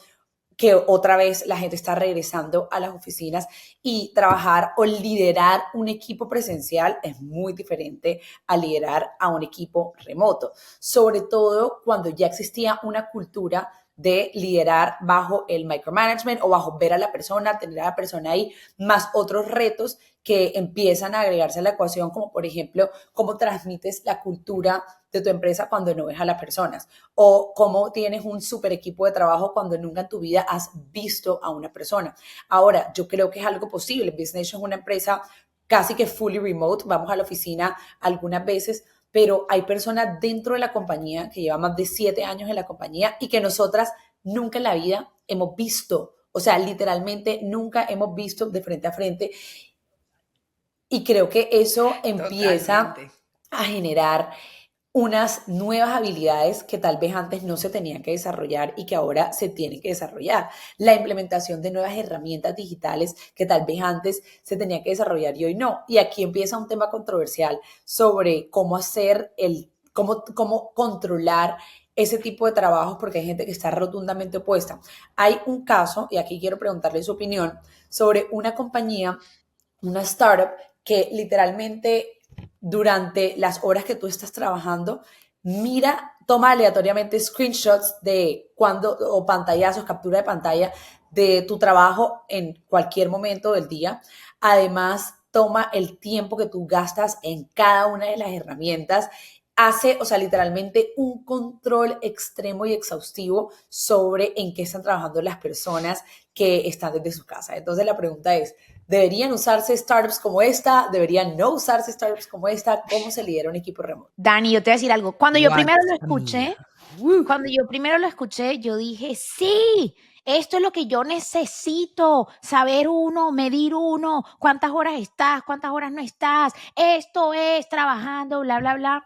que otra vez la gente está regresando a las oficinas y trabajar o liderar un equipo presencial es muy diferente a liderar a un equipo remoto, sobre todo cuando ya existía una cultura de liderar bajo el micromanagement o bajo ver a la persona, tener a la persona ahí, más otros retos que empiezan a agregarse a la ecuación, como por ejemplo, cómo transmites la cultura de tu empresa cuando no ves a las personas, o cómo tienes un super equipo de trabajo cuando nunca en tu vida has visto a una persona. Ahora, yo creo que es algo posible. Business Nation es una empresa casi que fully remote, vamos a la oficina algunas veces, pero hay personas dentro de la compañía que llevan más de 7 años en la compañía y que nosotras nunca en la vida hemos visto, o sea, literalmente nunca hemos visto de frente a frente. Y creo que eso empieza Totalmente. a generar unas nuevas habilidades que tal vez antes no se tenían que desarrollar y que ahora se tienen que desarrollar. La implementación de nuevas herramientas digitales que tal vez antes se tenían que desarrollar y hoy no. Y aquí empieza un tema controversial sobre cómo hacer cómo controlar ese tipo de trabajos, porque hay gente que está rotundamente opuesta. Hay un caso, y aquí quiero preguntarle su opinión, sobre una compañía, una startup, que literalmente durante las horas que tú estás trabajando, toma aleatoriamente screenshots de cuando, o pantallazos, captura de pantalla de tu trabajo en cualquier momento del día. Además, toma el tiempo que tú gastas en cada una de las herramientas. Hace, o sea, literalmente un control extremo y exhaustivo sobre en qué están trabajando las personas que están desde su casa. Entonces, la pregunta es, ¿deberían usarse startups como esta? ¿Deberían no usarse startups como esta? ¿Cómo se lidera un equipo remoto? Dani, yo te voy a decir algo. What, amiga? Cuando yo primero lo escuché, yo dije, sí, esto es lo que yo necesito, saber uno, medir uno, cuántas horas estás, cuántas horas no estás, esto es trabajando, bla, bla, bla.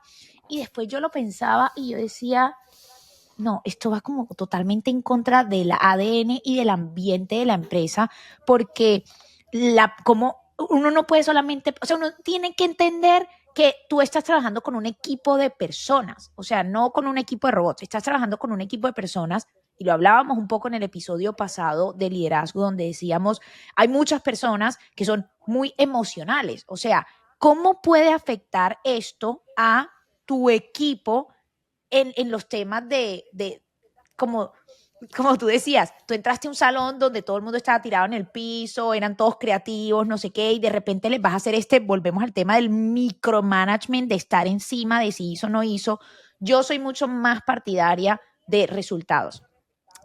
Y después yo lo pensaba y yo decía, no, esto va como totalmente en contra del ADN y del ambiente de la empresa, porque como uno no puede solamente, o sea, uno tiene que entender que tú estás trabajando con un equipo de personas, o sea, no con un equipo de robots, estás trabajando con un equipo de personas, y lo hablábamos un poco en el episodio pasado de liderazgo, donde decíamos, hay muchas personas que son muy emocionales, o sea, ¿cómo puede afectar esto a tu equipo en los temas como, como tú decías, tú entraste a un salón donde todo el mundo estaba tirado en el piso, eran todos creativos, no sé qué, y de repente les vas a hacer volvemos al tema del micromanagement, de estar encima de si hizo o no hizo. Yo soy mucho más partidaria de resultados.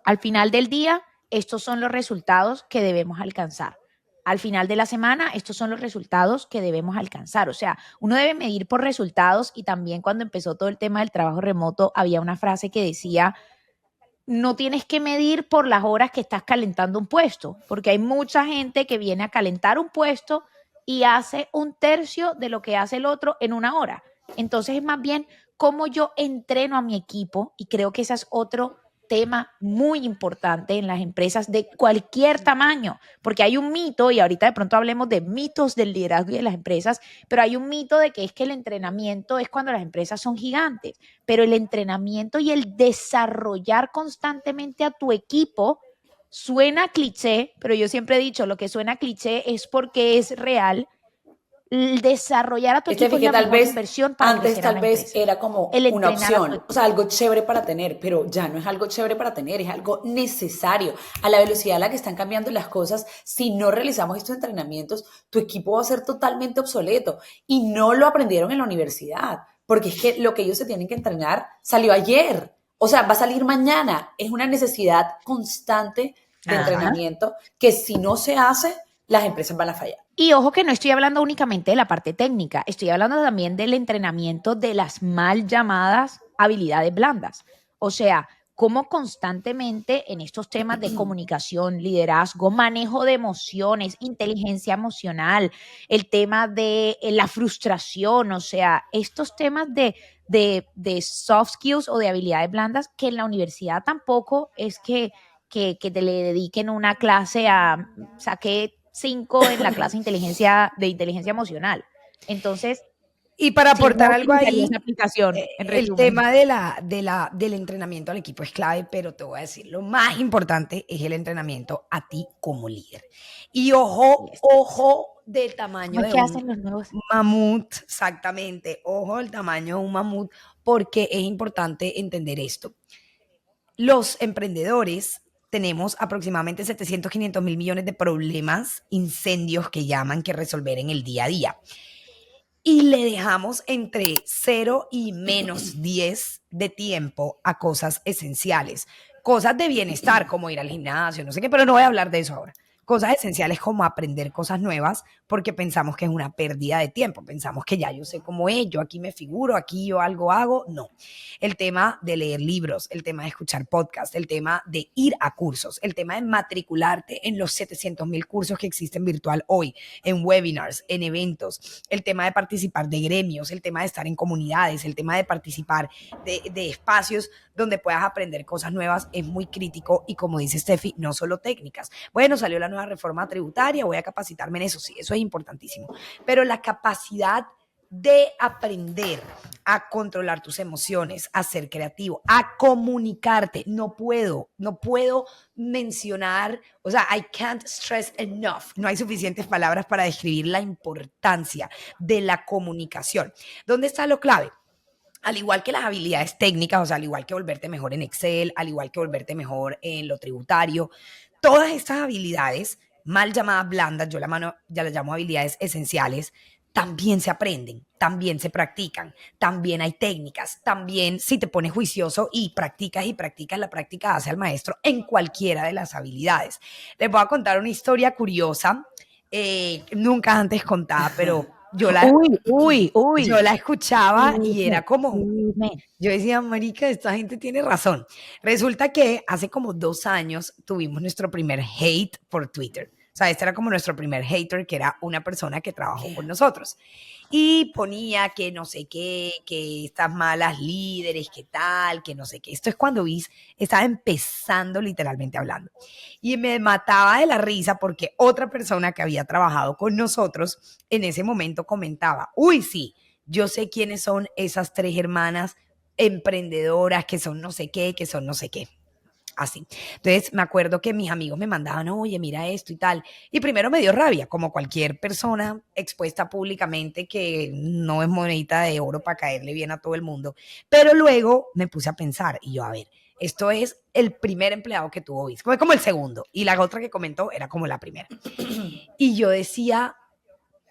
Al final del día, estos son los resultados que debemos alcanzar. Al final de la semana, estos son los resultados que debemos alcanzar. O sea, uno debe medir por resultados, y también cuando empezó todo el tema del trabajo remoto, había una frase que decía, no tienes que medir por las horas que estás calentando un puesto, porque hay mucha gente que viene a calentar un puesto y hace un tercio de lo que hace el otro en una hora. Entonces es más bien cómo yo entreno a mi equipo, y creo que ese es otro tema muy importante en las empresas de cualquier tamaño, porque hay un mito, y ahorita de pronto hablemos de mitos del liderazgo y de las empresas, pero hay un mito de que es que el entrenamiento es cuando las empresas son gigantes, pero el entrenamiento y el desarrollar constantemente a tu equipo suena cliché, pero yo siempre he dicho, lo que suena cliché es porque es real. El desarrollar a tu equipo es Que la tal mejor vez inversión para antes crecer a tal la vez empresa. era como El una entrenar a tu opción, o sea, equipo. algo chévere para tener, pero ya no es algo chévere para tener, es algo necesario. A la velocidad a la que están cambiando las cosas, si no realizamos estos entrenamientos, tu equipo va a ser totalmente obsoleto, y no lo aprendieron en la universidad, porque es que lo que ellos se tienen que entrenar salió ayer, o sea, va a salir mañana. Es una necesidad constante de Ajá. entrenamiento que si no se hace, las empresas van a fallar. Y ojo que no estoy hablando únicamente de la parte técnica, estoy hablando también del entrenamiento de las mal llamadas habilidades blandas. O sea, cómo constantemente en estos temas de comunicación, liderazgo, manejo de emociones, inteligencia emocional, el tema de la frustración, o sea, estos temas de soft skills o de habilidades blandas, que en la universidad tampoco es que te le dediquen una clase a, saqué 5 en la clase de inteligencia emocional. Entonces, Y para si no aportar algo utilizaría ahí, esa aplicación, en el resumen. tema del entrenamiento al equipo es clave, pero te voy a decir, lo más importante es el entrenamiento a ti como líder. Y ojo, Yes. ojo del ¿Cómo tamaño es de que un hacen los nuevos? mamut, exactamente, ojo del tamaño de un mamut, porque es importante entender esto. Los emprendedores tenemos aproximadamente 700, 500 mil millones de problemas, incendios que llaman, que resolver en el día a día. Y le dejamos entre 0 y -10 de tiempo a cosas esenciales, cosas de bienestar como ir al gimnasio, no sé qué, pero no voy a hablar de eso ahora. Cosas esenciales como aprender cosas nuevas, porque pensamos que es una pérdida de tiempo, pensamos que ya yo sé cómo es, yo aquí me figuro, aquí yo algo hago, no. El tema de leer libros, el tema de escuchar podcasts, el tema de ir a cursos, el tema de matricularte en los 700,000 cursos que existen virtual hoy, en webinars, en eventos, el tema de participar de gremios, el tema de estar en comunidades, el tema de participar de espacios donde puedas aprender cosas nuevas es muy crítico. Y como dice Steffi, no solo técnicas. Bueno, salió la nueva reforma tributaria, voy a capacitarme en eso, sí, eso es importantísimo. Pero la capacidad de aprender a controlar tus emociones, a ser creativo, a comunicarte. No puedo mencionar, o sea, I can't stress enough. No hay suficientes palabras para describir la importancia de la comunicación. ¿Dónde está lo clave? Al igual que las habilidades técnicas, o sea, al igual que volverte mejor en Excel, al igual que volverte mejor en lo tributario, todas estas habilidades, mal llamadas blandas, ya las llamo habilidades esenciales, también se aprenden, también se practican, también hay técnicas, también si te pones juicioso y practicas, la práctica hace al maestro en cualquiera de las habilidades. Les voy a contar una historia curiosa, nunca antes contada, pero yo la escuchaba y era como, Dime. yo decía, marica, esta gente tiene razón. Resulta que hace como 2 años tuvimos nuestro primer hate por Twitter. O sea, este era como nuestro primer hater, que era una persona que trabajó con nosotros. Y ponía que no sé qué, que estas malas líderes, que tal, que no sé qué. Esto es cuando Viz estaba empezando literalmente hablando. Y me mataba de la risa porque otra persona que había trabajado con nosotros en ese momento comentaba, uy, sí, yo sé quiénes son esas 3 hermanas emprendedoras que son no sé qué, que son no sé qué. así. Entonces me acuerdo que mis amigos me mandaban, oye, mira esto y tal. Y primero me dio rabia, como cualquier persona expuesta públicamente que no es monedita de oro para caerle bien a todo el mundo. Pero luego me puse a pensar y yo, a ver, esto es el primer empleado que tuvo Viz, fue como el segundo. Y la otra que comentó era como la primera. Y yo decía,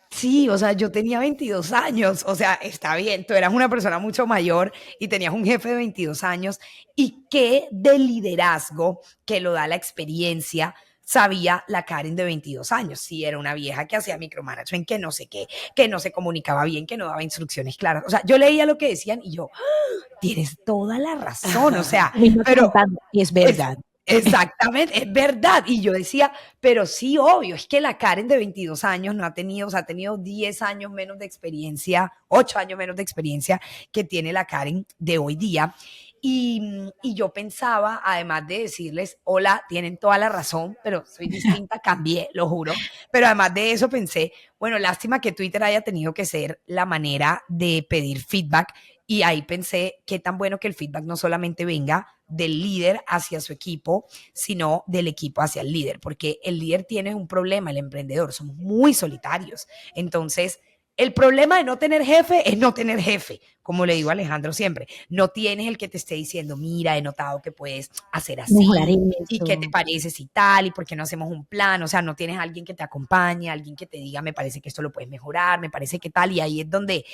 sí, o sea, yo tenía 22 años, o sea, está bien, tú eras una persona mucho mayor y tenías un jefe de 22 años y qué de liderazgo que lo da la experiencia sabía la Karen de 22 años. Sí, era una vieja que hacía micromanagement, que no sé qué, que no se comunicaba bien, que no daba instrucciones claras. O sea, yo leía lo que decían y yo, ¡ah! Tienes toda la razón, o sea, Misma pero preguntando, y es es, verdad. exactamente, es verdad. Y yo decía, pero sí, obvio, es que la Karen de 22 años no ha tenido, o sea, ha tenido 10 años menos de experiencia, 8 años menos de experiencia que tiene la Karen de hoy día. Y yo pensaba, además de decirles, hola, tienen toda la razón, pero soy distinta, cambié, lo juro. Pero además de eso pensé, bueno, lástima que Twitter haya tenido que ser la manera de pedir feedback. Y ahí pensé, qué tan bueno que el feedback no solamente venga del líder hacia su equipo, sino del equipo hacia el líder, porque el líder tiene un problema, el emprendedor, somos muy solitarios. Entonces, el problema de no tener jefe es no tener jefe, como le digo a Alejandro siempre. No tienes el que te esté diciendo, mira, he notado que puedes hacer Mejorar así, y qué te eso. parece si tal, y por qué no hacemos un plan. O sea, no tienes a alguien que te acompañe, alguien que te diga, me parece que esto lo puedes mejorar, me parece que tal, y ahí es donde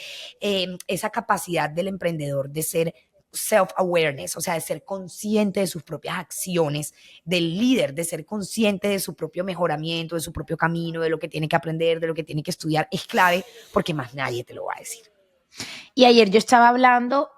esa capacidad del emprendedor de ser self-awareness, o sea, de ser consciente de sus propias acciones, del líder, de ser consciente de su propio mejoramiento, de su propio camino, de lo que tiene que aprender, de lo que tiene que estudiar, es clave porque más nadie te lo va a decir. Y ayer yo estaba hablando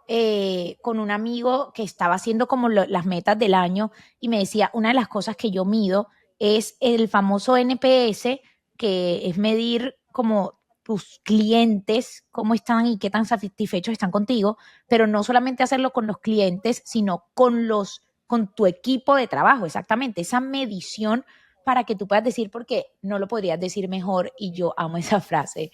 con un amigo que estaba haciendo como las metas del año y me decía, una de las cosas que yo mido es el famoso NPS, que es medir como tus clientes, cómo están y qué tan satisfechos están contigo, pero no solamente hacerlo con los clientes, sino con tu equipo de trabajo, exactamente, esa medición para que tú puedas decir, porque no lo podrías decir mejor y yo amo esa frase.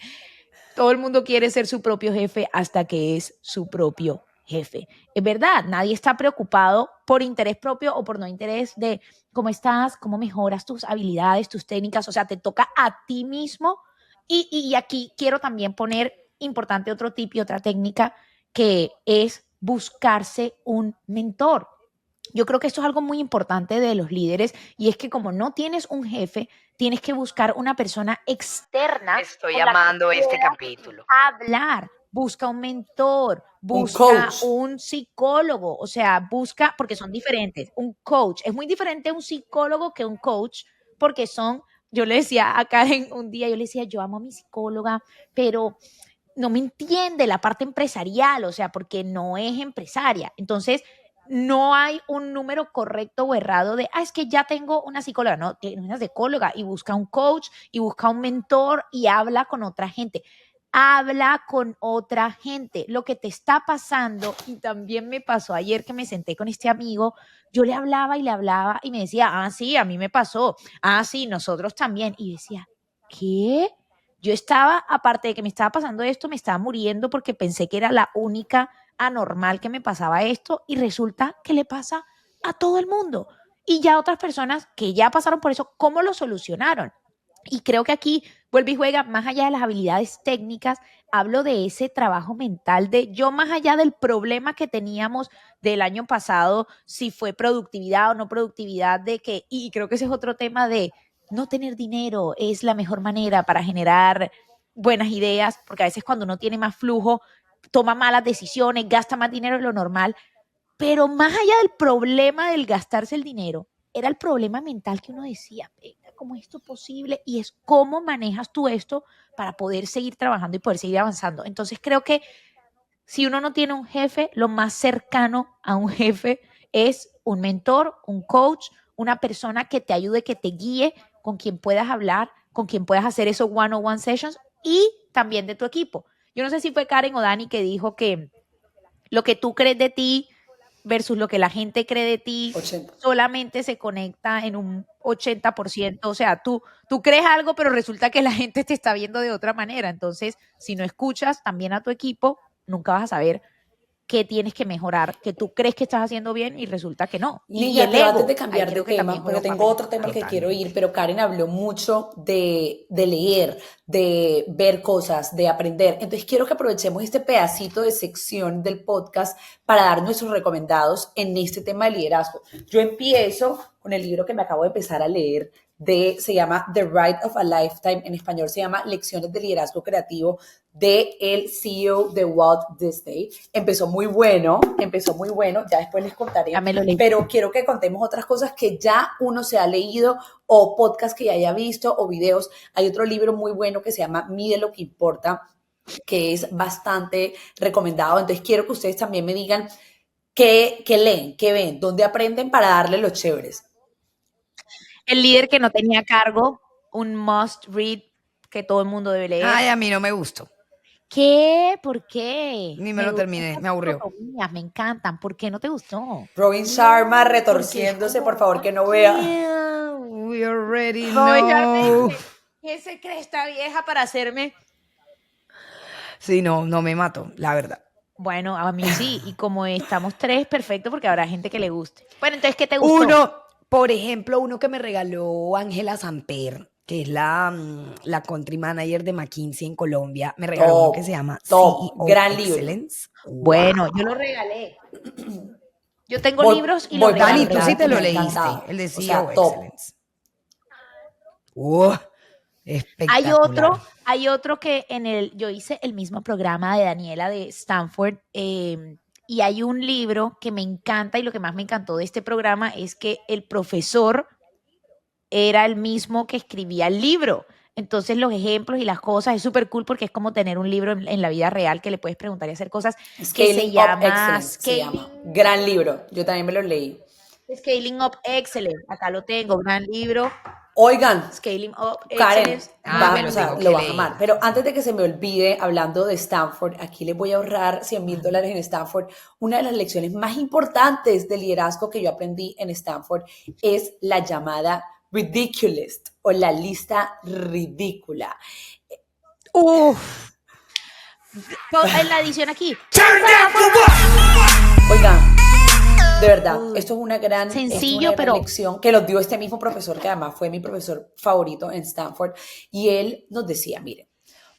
Todo el mundo quiere ser su propio jefe hasta que es su propio jefe. Es verdad, nadie está preocupado por interés propio o por no interés de cómo estás, cómo mejoras tus habilidades, tus técnicas, o sea, te toca a ti mismo. Y aquí quiero también poner importante otro tip y otra técnica que es buscarse un mentor. Yo creo que esto es algo muy importante de los líderes y es que como no tienes un jefe, tienes que buscar una persona externa Estoy con la que amando este puedas capítulo. hablar. Busca un mentor, Un busca coach. un psicólogo, o sea, busca, porque son diferentes, un coach. Es muy diferente un psicólogo que un coach, porque yo le decía a Karen un día, yo le decía, yo amo a mi psicóloga, pero no me entiende la parte empresarial, o sea, porque no es empresaria. Entonces, no hay un número correcto o errado de, es que ya tengo una psicóloga, no, tienes una psicóloga y busca un coach y busca un mentor y habla con otra gente. Habla con otra gente, lo que te está pasando, y también me pasó ayer que me senté con este amigo, yo le hablaba y me decía, sí, a mí me pasó, sí, nosotros también, y decía, ¿qué? Yo estaba, aparte de que me estaba pasando esto, me estaba muriendo porque pensé que era la única anormal que me pasaba esto y resulta que le pasa a todo el mundo. Y ya otras personas que ya pasaron por eso, ¿cómo lo solucionaron? Y creo que aquí vuelve y juega, más allá de las habilidades técnicas, hablo de ese trabajo mental, de yo más allá del problema que teníamos del año pasado, si fue productividad o no productividad, y creo que ese es otro tema de no tener dinero es la mejor manera para generar buenas ideas, porque a veces cuando uno tiene más flujo, toma malas decisiones, gasta más dinero de lo normal, pero más allá del problema del gastarse el dinero, era el problema mental que uno decía, venga, ¿cómo es esto posible? Y es cómo manejas tú esto para poder seguir trabajando y poder seguir avanzando. Entonces creo que si uno no tiene un jefe, lo más cercano a un jefe es un mentor, un coach, una persona que te ayude, que te guíe, con quien puedas hablar, con quien puedas hacer esos one-on-one sessions y también de tu equipo. Yo no sé si fue Karen o Dani que dijo que lo que tú crees de ti versus lo que la gente cree de ti 80. solamente se conecta en un 80%. O sea, tú crees algo, pero resulta que la gente te está viendo de otra manera. Entonces, si no escuchas también a tu equipo, nunca vas a saber qué tienes que mejorar, que tú crees que estás haciendo bien y resulta que no. Y Niña, el pero ego, antes de ahí cambiar de creo que tema, también porque juega un tengo papel. otro tema al que quiero Totalmente. ir, pero Karen habló mucho de leer, de ver cosas, de aprender. Entonces quiero que aprovechemos este pedacito de sección del podcast para dar nuestros recomendados en este tema de liderazgo. Yo empiezo con el libro que me acabo de empezar a leer, se llama The Ride of a Lifetime, en español se llama Lecciones de Liderazgo Creativo, de el CEO de Walt Disney. Empezó muy bueno, ya después les contaré, Ya me lo leí. pero quiero que contemos otras cosas que ya uno se ha leído o podcast que ya haya visto o videos. Hay otro libro muy bueno que se llama Mide lo que importa, que es bastante recomendado. Entonces quiero que ustedes también me digan qué leen, qué ven, dónde aprenden para darle los chéveres. El líder que no tenía cargo, un must read que todo el mundo debe leer. Ay, a mí no me gustó. ¿Qué? ¿Por qué? Ni me lo gustan terminé, esas me aburrió. dicotomías, me encantan. ¿Por qué no te gustó? Robin Sharma Porque es retorciéndose, como, por favor, que no vea. yeah, we already Robin Sharma know. dice, ¿qué se cree esta vieja para hacerme? Sí, no me mató, la verdad. Bueno, a mí sí, y como estamos tres, perfecto, porque habrá gente que le guste. Bueno, entonces, ¿qué te gustó? Uno, por ejemplo, uno que me regaló Ángela Samper, que es la country manager de McKinsey en Colombia, me regaló uno que se llama Top, CEO gran libro. Excellence. Bueno, yo lo regalé. Yo tengo Voy- libros y voy los para Dani, regalo. tú sí te lo me ha leíste, encantado. el de O CEO sea, top. Excellence. Espectacular. Hay otro que yo hice el mismo programa de Daniela de Stanford, y hay un libro que me encanta, y lo que más me encantó de este programa es que el profesor era el mismo que escribía el libro. Entonces los ejemplos y las cosas es súper cool porque es como tener un libro en la vida real que le puedes preguntar y hacer cosas, que se Scaling Up llama Excellence se llama. Gran libro. Yo también me lo leí. Scaling Up Excellence. Acá lo tengo, gran libro. Oigan, Scaling Up Karen, Excellence. me lo tengo que lo vas a leer. amar. Pero antes de que se me olvide, hablando de Stanford, aquí les voy a ahorrar $100,000 en Stanford. Una de las lecciones más importantes de liderazgo que yo aprendí en Stanford es la llamada ridiculous o la lista ridícula. Uf. En la edición aquí. Oigan, de verdad, esto es una gran, Sencillo, pero lección que nos dio este mismo profesor, que además fue mi profesor favorito en Stanford, y él nos decía, miren,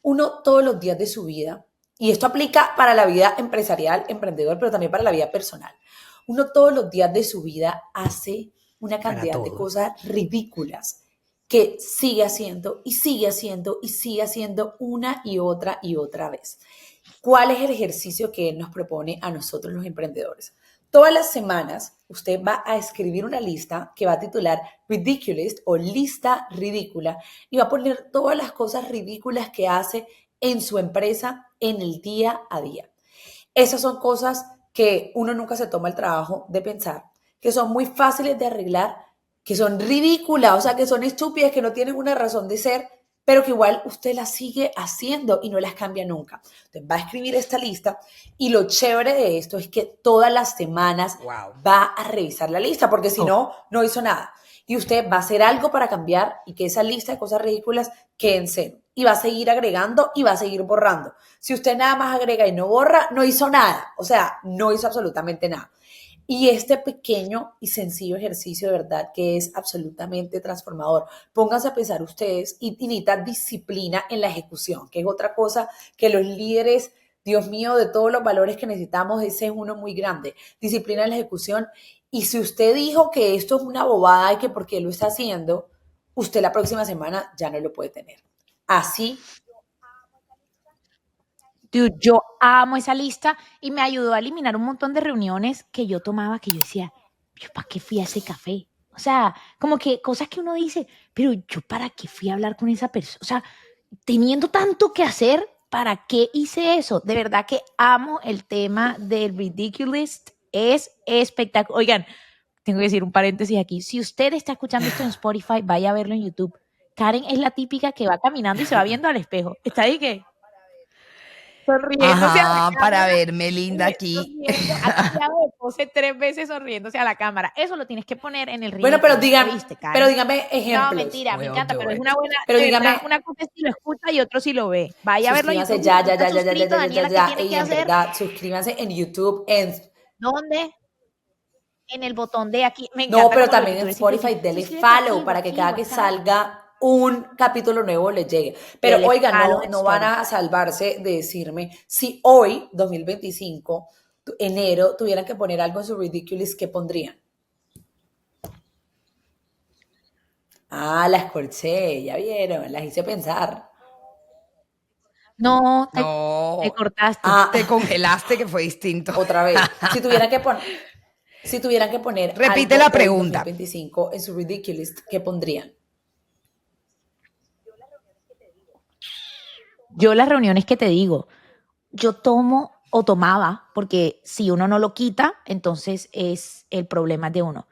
uno todos los días de su vida, y esto aplica para la vida empresarial, emprendedor, pero también para la vida personal, uno todos los días de su vida hace una cantidad de cosas ridículas que sigue haciendo y sigue haciendo y sigue haciendo una y otra vez. ¿Cuál es el ejercicio que él nos propone a nosotros los emprendedores? Todas las semanas usted va a escribir una lista que va a titular Ridiculous o lista ridícula y va a poner todas las cosas ridículas que hace en su empresa en el día a día. Esas son cosas que uno nunca se toma el trabajo de pensar, que son muy fáciles de arreglar, que son ridículas, o sea, que son estúpidas, que no tienen una razón de ser, pero que igual usted las sigue haciendo y no las cambia nunca. Entonces va a escribir esta lista y lo chévere de esto es que todas las semanas va a revisar la lista, porque si no, no hizo nada. Y usted va a hacer algo para cambiar y que esa lista de cosas ridículas quede en cero. Y va a seguir agregando y va a seguir borrando. Si usted nada más agrega y no borra, no hizo nada. O sea, no hizo absolutamente nada. Y este pequeño y sencillo ejercicio de verdad que es absolutamente transformador. Pónganse a pensar ustedes y necesitan disciplina en la ejecución, que es otra cosa que los líderes, Dios mío, de todos los valores que necesitamos, ese es uno muy grande. Disciplina en la ejecución. Y si usted dijo que esto es una bobada y que por qué lo está haciendo, usted la próxima semana ya no lo puede tener. Así. Dude, yo amo esa lista y me ayudó a eliminar un montón de reuniones que yo tomaba, que yo decía, ¿yo para qué fui a ese café? O sea, como que cosas que uno dice, pero ¿yo para qué fui a hablar con esa persona? O sea, teniendo tanto que hacer, ¿para qué hice eso? De verdad que amo el tema del ridiculous, es espectacular. Oigan, tengo que decir un paréntesis aquí. Si usted está escuchando esto en Spotify, vaya a verlo en YouTube. Karen es la típica que va caminando y se va viendo al espejo. ¿Está ahí qué? sonriéndose a la Ajá, para cámara. verme linda aquí. Aquí hago de pose 3 veces sonriéndose a la cámara. Eso lo tienes que poner en el Bueno, pero ridículo, ¿oíste, pero Karen? dígame No, ejemplos. mentira, me We'll encanta, do pero es it. una buena, Pero de verdad, dígame, una cosa es si lo escucha y otro si lo ve. Vaya a verlo a suscríbanse YouTube. ya, Si no ya, está ya, ya, ya, ya, suscrito, ya, ya, Daniela, ¿qué ya. tiene Y que en hacer? verdad, suscríbanse en YouTube, ¿Dónde? En el botón de aquí. Me no, encanta pero como lo que también tú en ves, siempre Spotify, dicen, denle suscríbete follow aquí o para que aquí cada o que acá. salga un capítulo nuevo les llegue. Pero Dele oigan, follow no, en no van a Spotify. salvarse de decirme si hoy, 2025, enero, tuvieran que poner algo en su Ridiculous, ¿qué pondrían? Ah, las corché, ya vieron, las hice pensar. No, te No, cortaste. te Ah, congelaste que fue distinto. otra vez. Si tuvieran que poner Repite algo la hoy, pregunta. 2025, en su Ridiculous, ¿qué pondrían? Yo las reuniones que te digo, yo tomo o tomaba, porque si uno no lo quita, entonces es el problema de uno.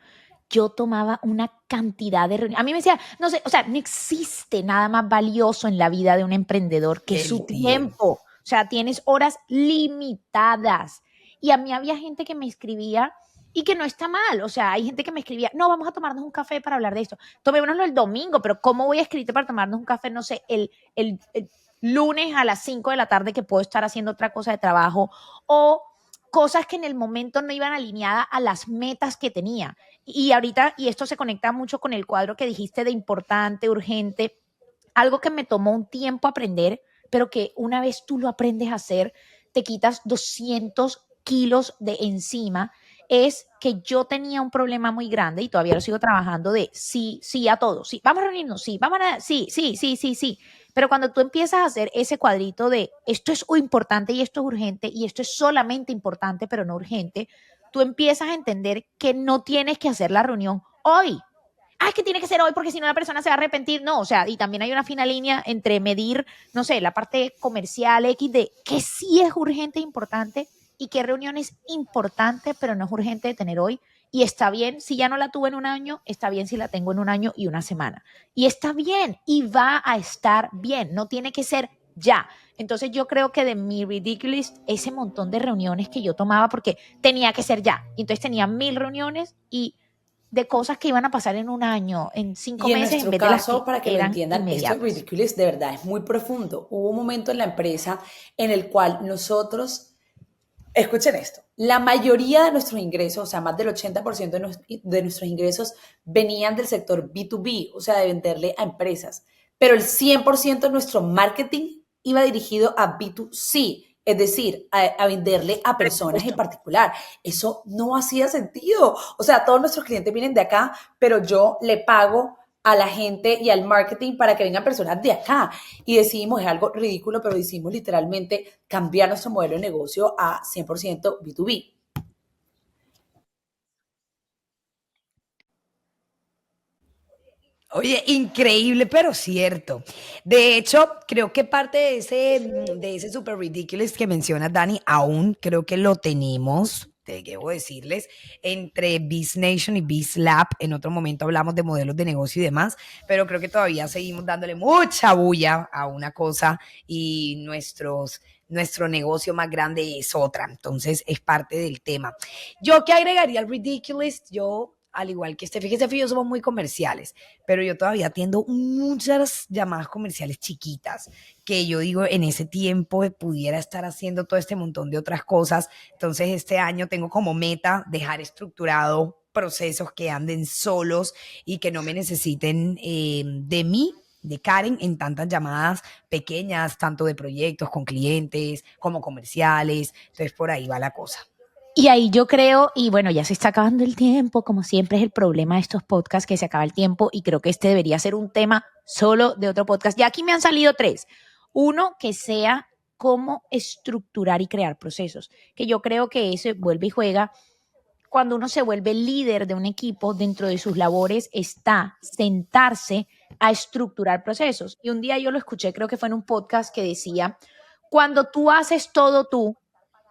Yo tomaba una cantidad de reuniones. A mí me decía, no sé, o sea, no existe nada más valioso en la vida de un emprendedor que su El tiempo. tiempo. O sea, tienes horas limitadas. Y a mí había gente que me escribía y que no está mal. O sea, hay gente que me escribía, no, vamos a tomarnos un café para hablar de esto. Tomémonoslo el domingo, pero ¿cómo voy a escribirte para tomarnos un café, no sé, el lunes a las 5 de la tarde que puedo estar haciendo otra cosa de trabajo? O cosas que en el momento no iban alineadas a las metas que tenía. Y ahorita, y esto se conecta mucho con el cuadro que dijiste de importante, urgente, algo que me tomó un tiempo aprender, pero que una vez tú lo aprendes a hacer, te quitas 200 kilos de encima, es que yo tenía un problema muy grande y todavía lo sigo trabajando de sí, sí a todo, sí, vamos a reunirnos, sí, vamos a, sí, sí, sí, sí, sí. Pero cuando tú empiezas a hacer ese cuadrito de esto es importante y esto es urgente y esto es solamente importante pero no urgente, tú empiezas a entender que no tienes que hacer la reunión hoy. Ah, es que tiene que ser hoy porque si no la persona se va a arrepentir. No, o sea, y también hay una fina línea entre medir, no sé, la parte comercial X de que sí es urgente e importante y qué reunión es importante, pero no es urgente de tener hoy. Y está bien si ya no la tuve en un año, está bien si la tengo en un año y una semana. Y está bien y va a estar bien, no tiene que ser ya. Entonces yo creo que de mi ridiculous, ese montón de reuniones que yo tomaba porque tenía que ser ya. Y entonces tenía 1000 reuniones y de cosas que iban a pasar en un año, en 5 Y en meses, en nuestro vez de las caso, que para que lo eran entiendan, esto es inmediatas. ridiculous de verdad, es muy profundo. Hubo un momento en la empresa en el cual nosotros, escuchen esto, la mayoría de nuestros ingresos, o sea, más del 80% de nuestros ingresos venían del sector B2B, o sea, de venderle a empresas, pero el 100% de nuestro marketing iba dirigido a B2C, es decir, a venderle a personas en Presupuesto. particular. Eso no hacía sentido. O sea, todos nuestros clientes vienen de acá, pero yo le pago a la gente y al marketing para que vengan personas de acá. Y decidimos, es algo ridículo, pero decidimos literalmente cambiar nuestro modelo de negocio a 100% B2B. Oye, increíble, pero cierto. De hecho, creo que parte de ese super ridiculous que mencionas, Dani, aún creo que lo tenemos, te debo decirles, entre Biz Nation y Biz Lab. En otro momento hablamos de modelos de negocio y demás, pero creo que todavía seguimos dándole mucha bulla a una cosa y nuestro negocio más grande es otra. Entonces, es parte del tema. Yo que agregaría al ridiculous, yo al igual que fíjese, yo somos muy comerciales, pero yo todavía atiendo muchas llamadas comerciales chiquitas que yo digo en ese tiempo pudiera estar haciendo todo este montón de otras cosas. Entonces este año tengo como meta dejar estructurado procesos que anden solos y que no me necesiten de mí, de Karen, en tantas llamadas pequeñas, tanto de proyectos con clientes como comerciales. Entonces por ahí va la cosa. Y ahí yo creo, y bueno, ya se está acabando el tiempo, como siempre es el problema de estos podcasts, que se acaba el tiempo, y creo que este debería ser un tema solo de otro podcast. Ya aquí me han salido 3. Uno, que sea cómo estructurar y crear procesos, que yo creo que eso vuelve y juega. Cuando uno se vuelve líder de un equipo, dentro de sus labores está sentarse a estructurar procesos. Y un día yo lo escuché, creo que fue en un podcast que decía, cuando tú haces todo tú,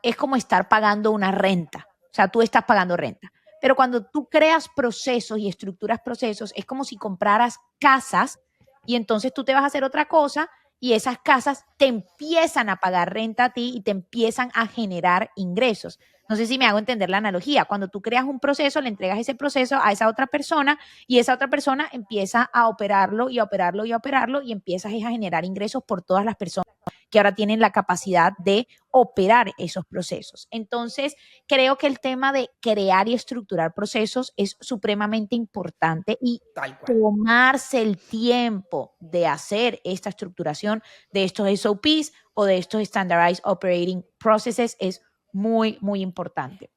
es como estar pagando una renta. O sea, tú estás pagando renta. Pero cuando tú creas procesos y estructuras procesos, es como si compraras casas y entonces tú te vas a hacer otra cosa y esas casas te empiezan a pagar renta a ti y te empiezan a generar ingresos. No sé si me hago entender la analogía. Cuando tú creas un proceso, le entregas ese proceso a esa otra persona y esa otra persona empieza a operarlo y a operarlo y a operarlo y empiezas a generar ingresos por todas las personas que ahora tienen la capacidad de operar esos procesos. Entonces, creo que el tema de crear y estructurar procesos es supremamente importante y Tal cual. tomarse el tiempo de hacer esta estructuración de estos SOPs o de estos Standardized Operating Processes es muy, muy importante.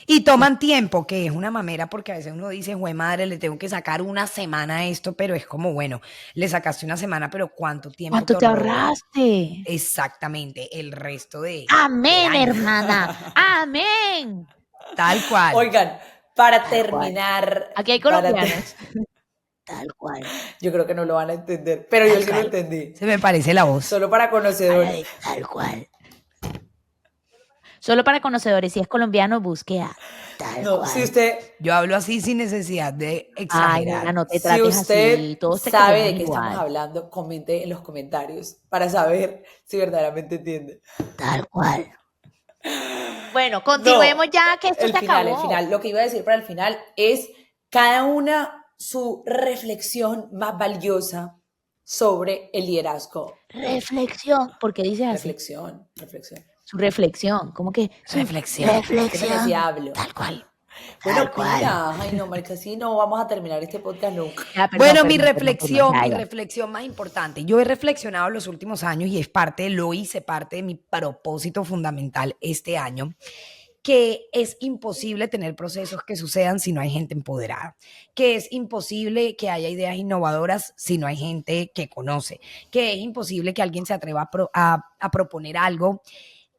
Y toman tiempo, que es una mamera, porque a veces uno dice, güey, madre, le tengo que sacar una semana a esto, pero es como, bueno, le sacaste una semana, pero ¿cuánto tiempo ¿Cuánto te ahorraste? Exactamente, el resto del Amén, año. hermana. Amén. Tal cual. Oigan, para Tal cual. terminar, Aquí hay para colombianos. Tal cual. yo creo que no lo van a entender, pero yo Tal sí lo cual. entendí. Se me parece la voz. Solo para conocedores. Tal cual. Solo para conocedores, si es colombiano, busque a tal No, cual. si usted, Yo hablo así sin necesidad de Ay, exagerar. nena, no te si trates usted así. Todos te sabe queremos de qué estamos igual. hablando, comente en los comentarios para saber si verdaderamente entiende. Tal cual. Bueno, No, continuemos ya, que esto el se final, acabó. el final. Lo que iba a decir para el final es cada una su reflexión más valiosa sobre el liderazgo. Reflexión. ¿Por qué dices así? Reflexión. Su reflexión. ¿Cómo que? Su Reflexión. Es que me así hablo. Tal cual. Bueno, Tal cual. pila. Ay, no, marica, así no vamos a terminar este podcast nunca. Ya, perdón, Bueno, perdón, mi ya. reflexión más importante. Yo he reflexionado los últimos años y es parte, lo hice parte de mi propósito fundamental este año, que es imposible tener procesos que sucedan si no hay gente empoderada, que es imposible que haya ideas innovadoras si no hay gente que conoce, que es imposible que alguien se atreva a proponer algo,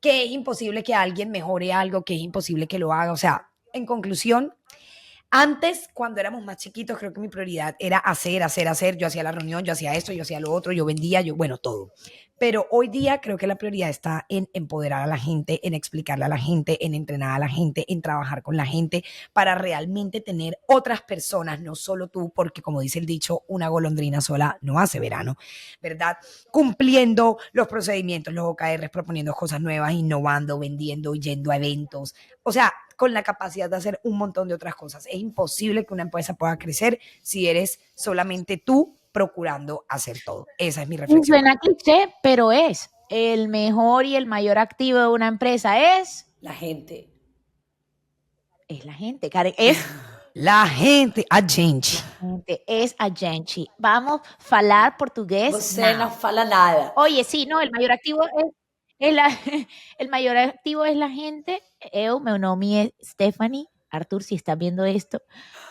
que es imposible que alguien mejore algo, que es imposible que lo haga. O sea, en conclusión, antes, cuando éramos más chiquitos, creo que mi prioridad era hacer, hacer, hacer. Yo hacía la reunión, yo hacía esto, yo hacía lo otro, yo vendía, bueno, todo. Pero hoy día creo que la prioridad está en empoderar a la gente, en explicarle a la gente, en entrenar a la gente, en trabajar con la gente para realmente tener otras personas, no solo tú, porque como dice el dicho, una golondrina sola no hace verano, ¿verdad? Cumpliendo los procedimientos, los OKRs, proponiendo cosas nuevas, innovando, vendiendo, yendo a eventos. O sea, con la capacidad de hacer un montón de otras cosas. Es imposible que una empresa pueda crecer si eres solamente tú procurando hacer todo. Esa es mi reflexión. Suena cliché, pero es el mejor y el mayor activo de una empresa es La gente. la gente, Karen, es La gente, a gente. es a gente. Vamos a falar portugués Você now. no fala nada. Oye, sí, no, el mayor activo es la, el mayor activo es la gente. Meu nome es Stephanie. Arthur, si estás viendo esto.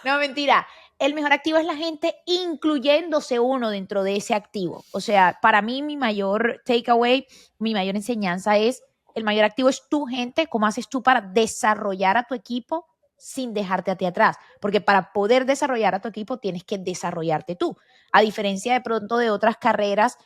No, mentira. El mejor activo es la gente, incluyéndose uno dentro de ese activo. O sea, para mí mi mayor takeaway, mi mayor enseñanza es, el mayor activo es tu gente, cómo haces tú para desarrollar a tu equipo sin dejarte a ti atrás. Porque para poder desarrollar a tu equipo tienes que desarrollarte tú. A diferencia de pronto de otras carreras,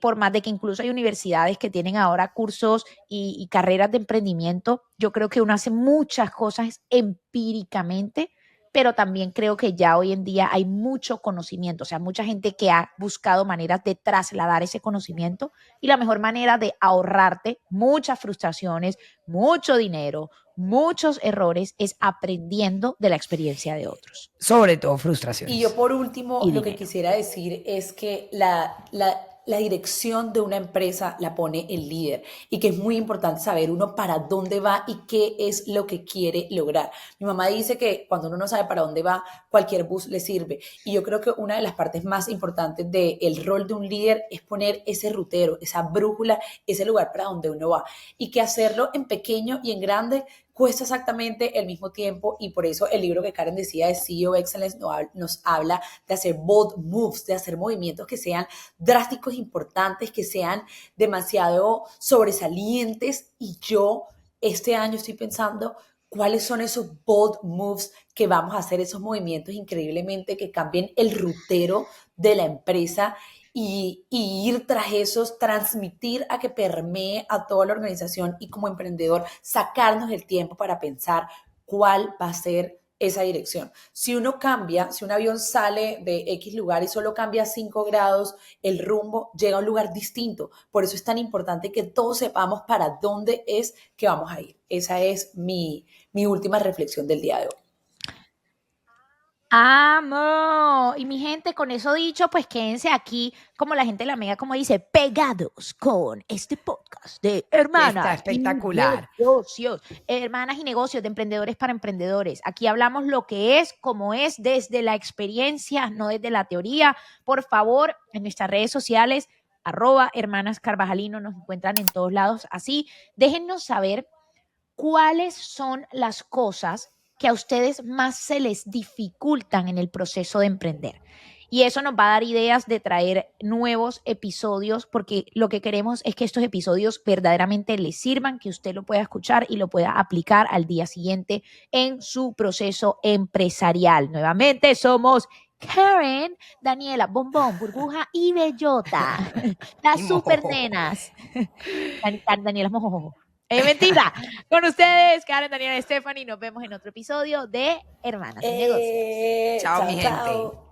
por más de que incluso hay universidades que tienen ahora cursos y carreras de emprendimiento, yo creo que uno hace muchas cosas empíricamente, pero también creo que ya hoy en día hay mucho conocimiento, o sea, mucha gente que ha buscado maneras de trasladar ese conocimiento y la mejor manera de ahorrarte muchas frustraciones, mucho dinero, muchos errores es aprendiendo de la experiencia de otros. Sobre todo frustraciones. Y yo por último, Y lo que dinero. quisiera decir es que la dirección de una empresa la pone el líder y que es muy importante saber uno para dónde va y qué es lo que quiere lograr. Mi mamá dice que cuando uno no sabe para dónde va, cualquier bus le sirve. Y yo creo que una de las partes más importantes del rol de un líder es poner ese rutero, esa brújula, ese lugar para donde uno va. Y que hacerlo en pequeño y en grande cuesta exactamente el mismo tiempo, y por eso el libro que Karen decía de CEO Excellence nos habla de hacer bold moves, de hacer movimientos que sean drásticos, importantes, que sean demasiado sobresalientes. Y yo este año estoy pensando cuáles son esos bold moves que vamos a hacer, esos movimientos increíblemente que cambien el rutero de la empresa y ir tras esos, transmitir a que permee a toda la organización y como emprendedor sacarnos el tiempo para pensar cuál va a ser esa dirección. Si uno cambia, si un avión sale de X lugar y solo cambia 5 grados el rumbo, llega a un lugar distinto. Por eso es tan importante que todos sepamos para dónde es que vamos a ir. Esa es mi última reflexión del día de hoy. ¡Amo! Y mi gente, con eso dicho, pues quédense aquí, como la gente de la Mega, como dice, pegados con este podcast de hermanas Está espectacular. y negocios. Hermanas y negocios de emprendedores para emprendedores. Aquí hablamos lo que es, como es, desde la experiencia, no desde la teoría. Por favor, en nuestras redes sociales, @hermanascarvajalino, nos encuentran en todos lados. Así, déjennos saber cuáles son las cosas que a ustedes más se les dificultan en el proceso de emprender. Y eso nos va a dar ideas de traer nuevos episodios, porque lo que queremos es que estos episodios verdaderamente les sirvan, que usted lo pueda escuchar y lo pueda aplicar al día siguiente en su proceso empresarial. Nuevamente somos Karen, Daniela, Bombón, Burbuja y Bellota, las Y super mojojojo. nenas. Daniela es mojojojo. Mentira. Con ustedes, Karen, Daniela, Stephanie. Nos vemos en otro episodio de Hermanas y Negocios. Chao, mi gente. Chao.